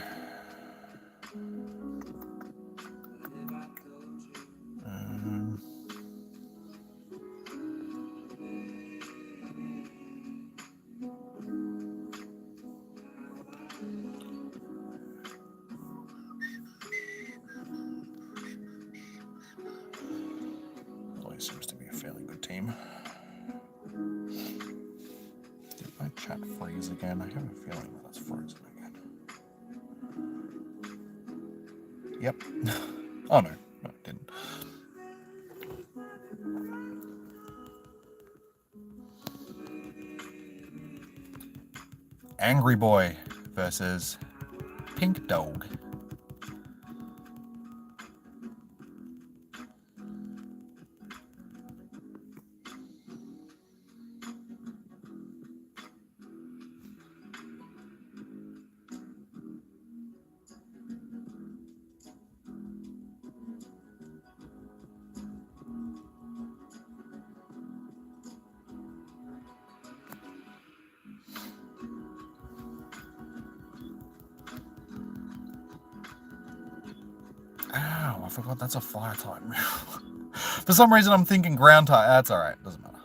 Always seems to be a fairly good team. Did my chat freeze again? I have a feeling that it's frozen again. Yep. Oh no, it didn't. Angry Boy versus Pink Dog. Ow, I forgot that's a fire type move. For some reason I'm thinking ground type. That's alright, doesn't matter.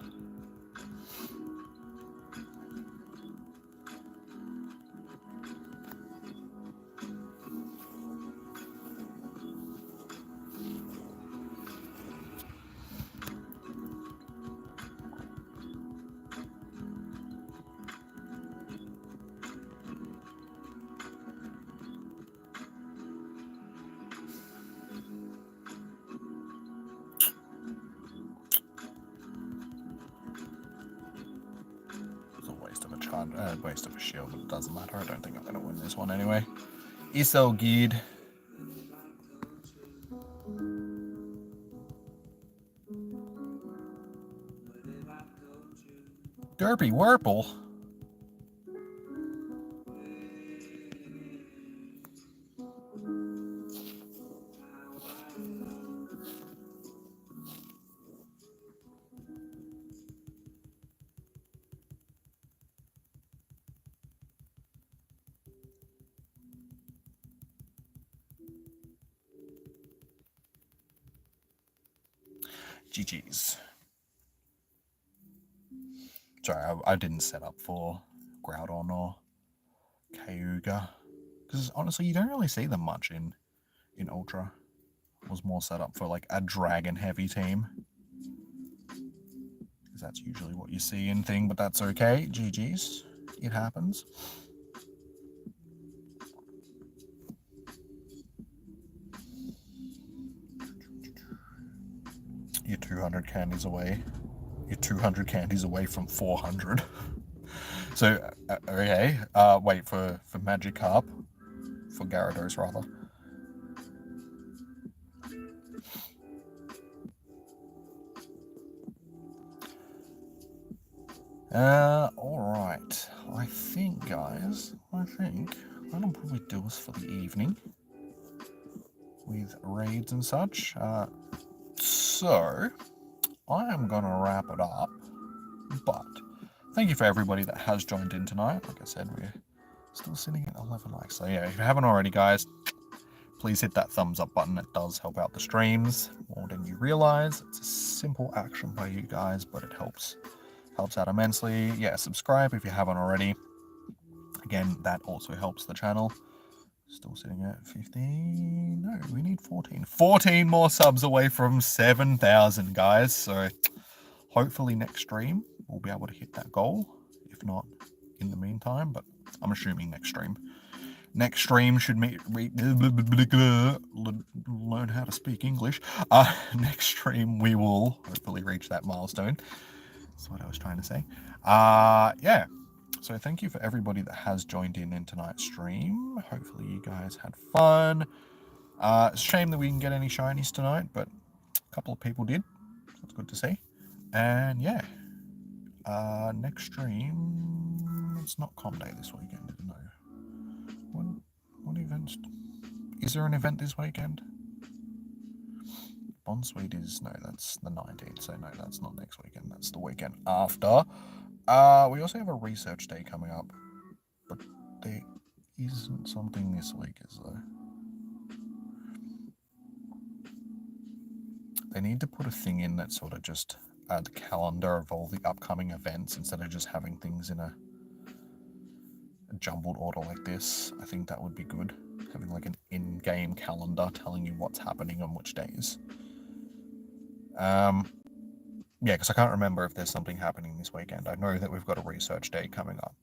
Waste of a shield, but it doesn't matter. I don't think I'm going to win this one anyway. It's all good. Derpy Wurple. GG's. Sorry, I didn't set up for Groudon or Kyogre. Because honestly, you don't really see them much in Ultra. It was more set up for like a dragon-heavy team. Because that's usually what you see in thing, but that's okay. GG's. It happens. You're 200 candies away. You're 200 candies away from 400. So, okay, wait for Magikarp, for Gyarados rather. Alright. I think, guys, that'll probably do us for the evening with raids and such. So, I am gonna wrap it up, but thank you for everybody that has joined in tonight. Like I said, we're still sitting at 11 likes. So yeah, if you haven't already, guys, please hit that thumbs up button. It does help out the streams more than you realize. It's a simple action by you guys, but it helps out immensely. Yeah, subscribe if you haven't already. Again, that also helps the channel. Still sitting at 15. No, we need 14. 14 more subs away from 7,000, guys. So hopefully next stream we'll be able to hit that goal. If not, in the meantime, but I'm assuming next stream. Next stream should learn how to speak English. Next stream we will hopefully reach that milestone. That's what I was trying to say. Yeah. So thank you for everybody that has joined in tonight's stream. Hopefully you guys had fun. It's a shame that we didn't get any shinies tonight, but a couple of people did. So it's good to see. And yeah. Next stream, it's not Com Day this weekend, no. What events? Is there an event this weekend? Bond Suite is, no, that's the 19th, so no, that's not next weekend, that's the weekend after. We also have a research day coming up, but there isn't something this week, is there? They need to put a thing in that sort of just the calendar of all the upcoming events instead of just having things in a jumbled order like this. I think that would be good. Having like an in-game calendar telling you what's happening on which days. Yeah, because I can't remember if there's something happening this weekend. I know that we've got a research day coming up,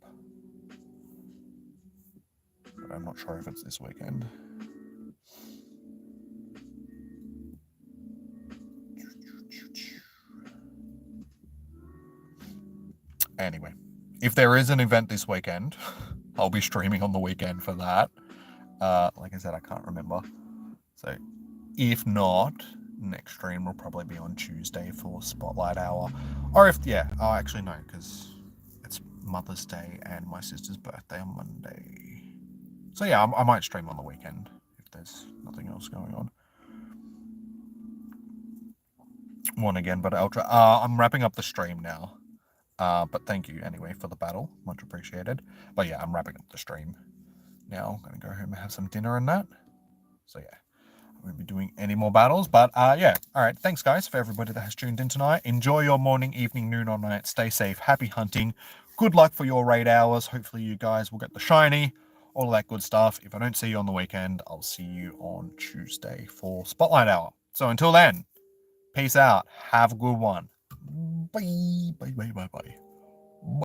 but I'm not sure if it's this weekend. Anyway, if there is an event this weekend, I'll be streaming on the weekend for that. Like I said, I can't remember. So if not, next stream will probably be on Tuesday for Spotlight Hour. Or if, yeah, actually no, because it's Mother's Day and my sister's birthday on Monday. So yeah, I might stream on the weekend if there's nothing else going on. One again, but Ultra. I'm wrapping up the stream now. But thank you anyway for the battle. Much appreciated. But yeah, I'm wrapping up the stream now. I'm going to go home and have some dinner and that. So yeah, I won't be doing any more battles. But yeah, all right. Thanks, guys, for everybody that has tuned in tonight. Enjoy your morning, evening, noon, or night. Stay safe. Happy hunting. Good luck for your raid hours. Hopefully you guys will get the shiny. All that good stuff. If I don't see you on the weekend, I'll see you on Tuesday for Spotlight Hour. So until then, peace out. Have a good one. Bye. Bye, bye, bye, bye.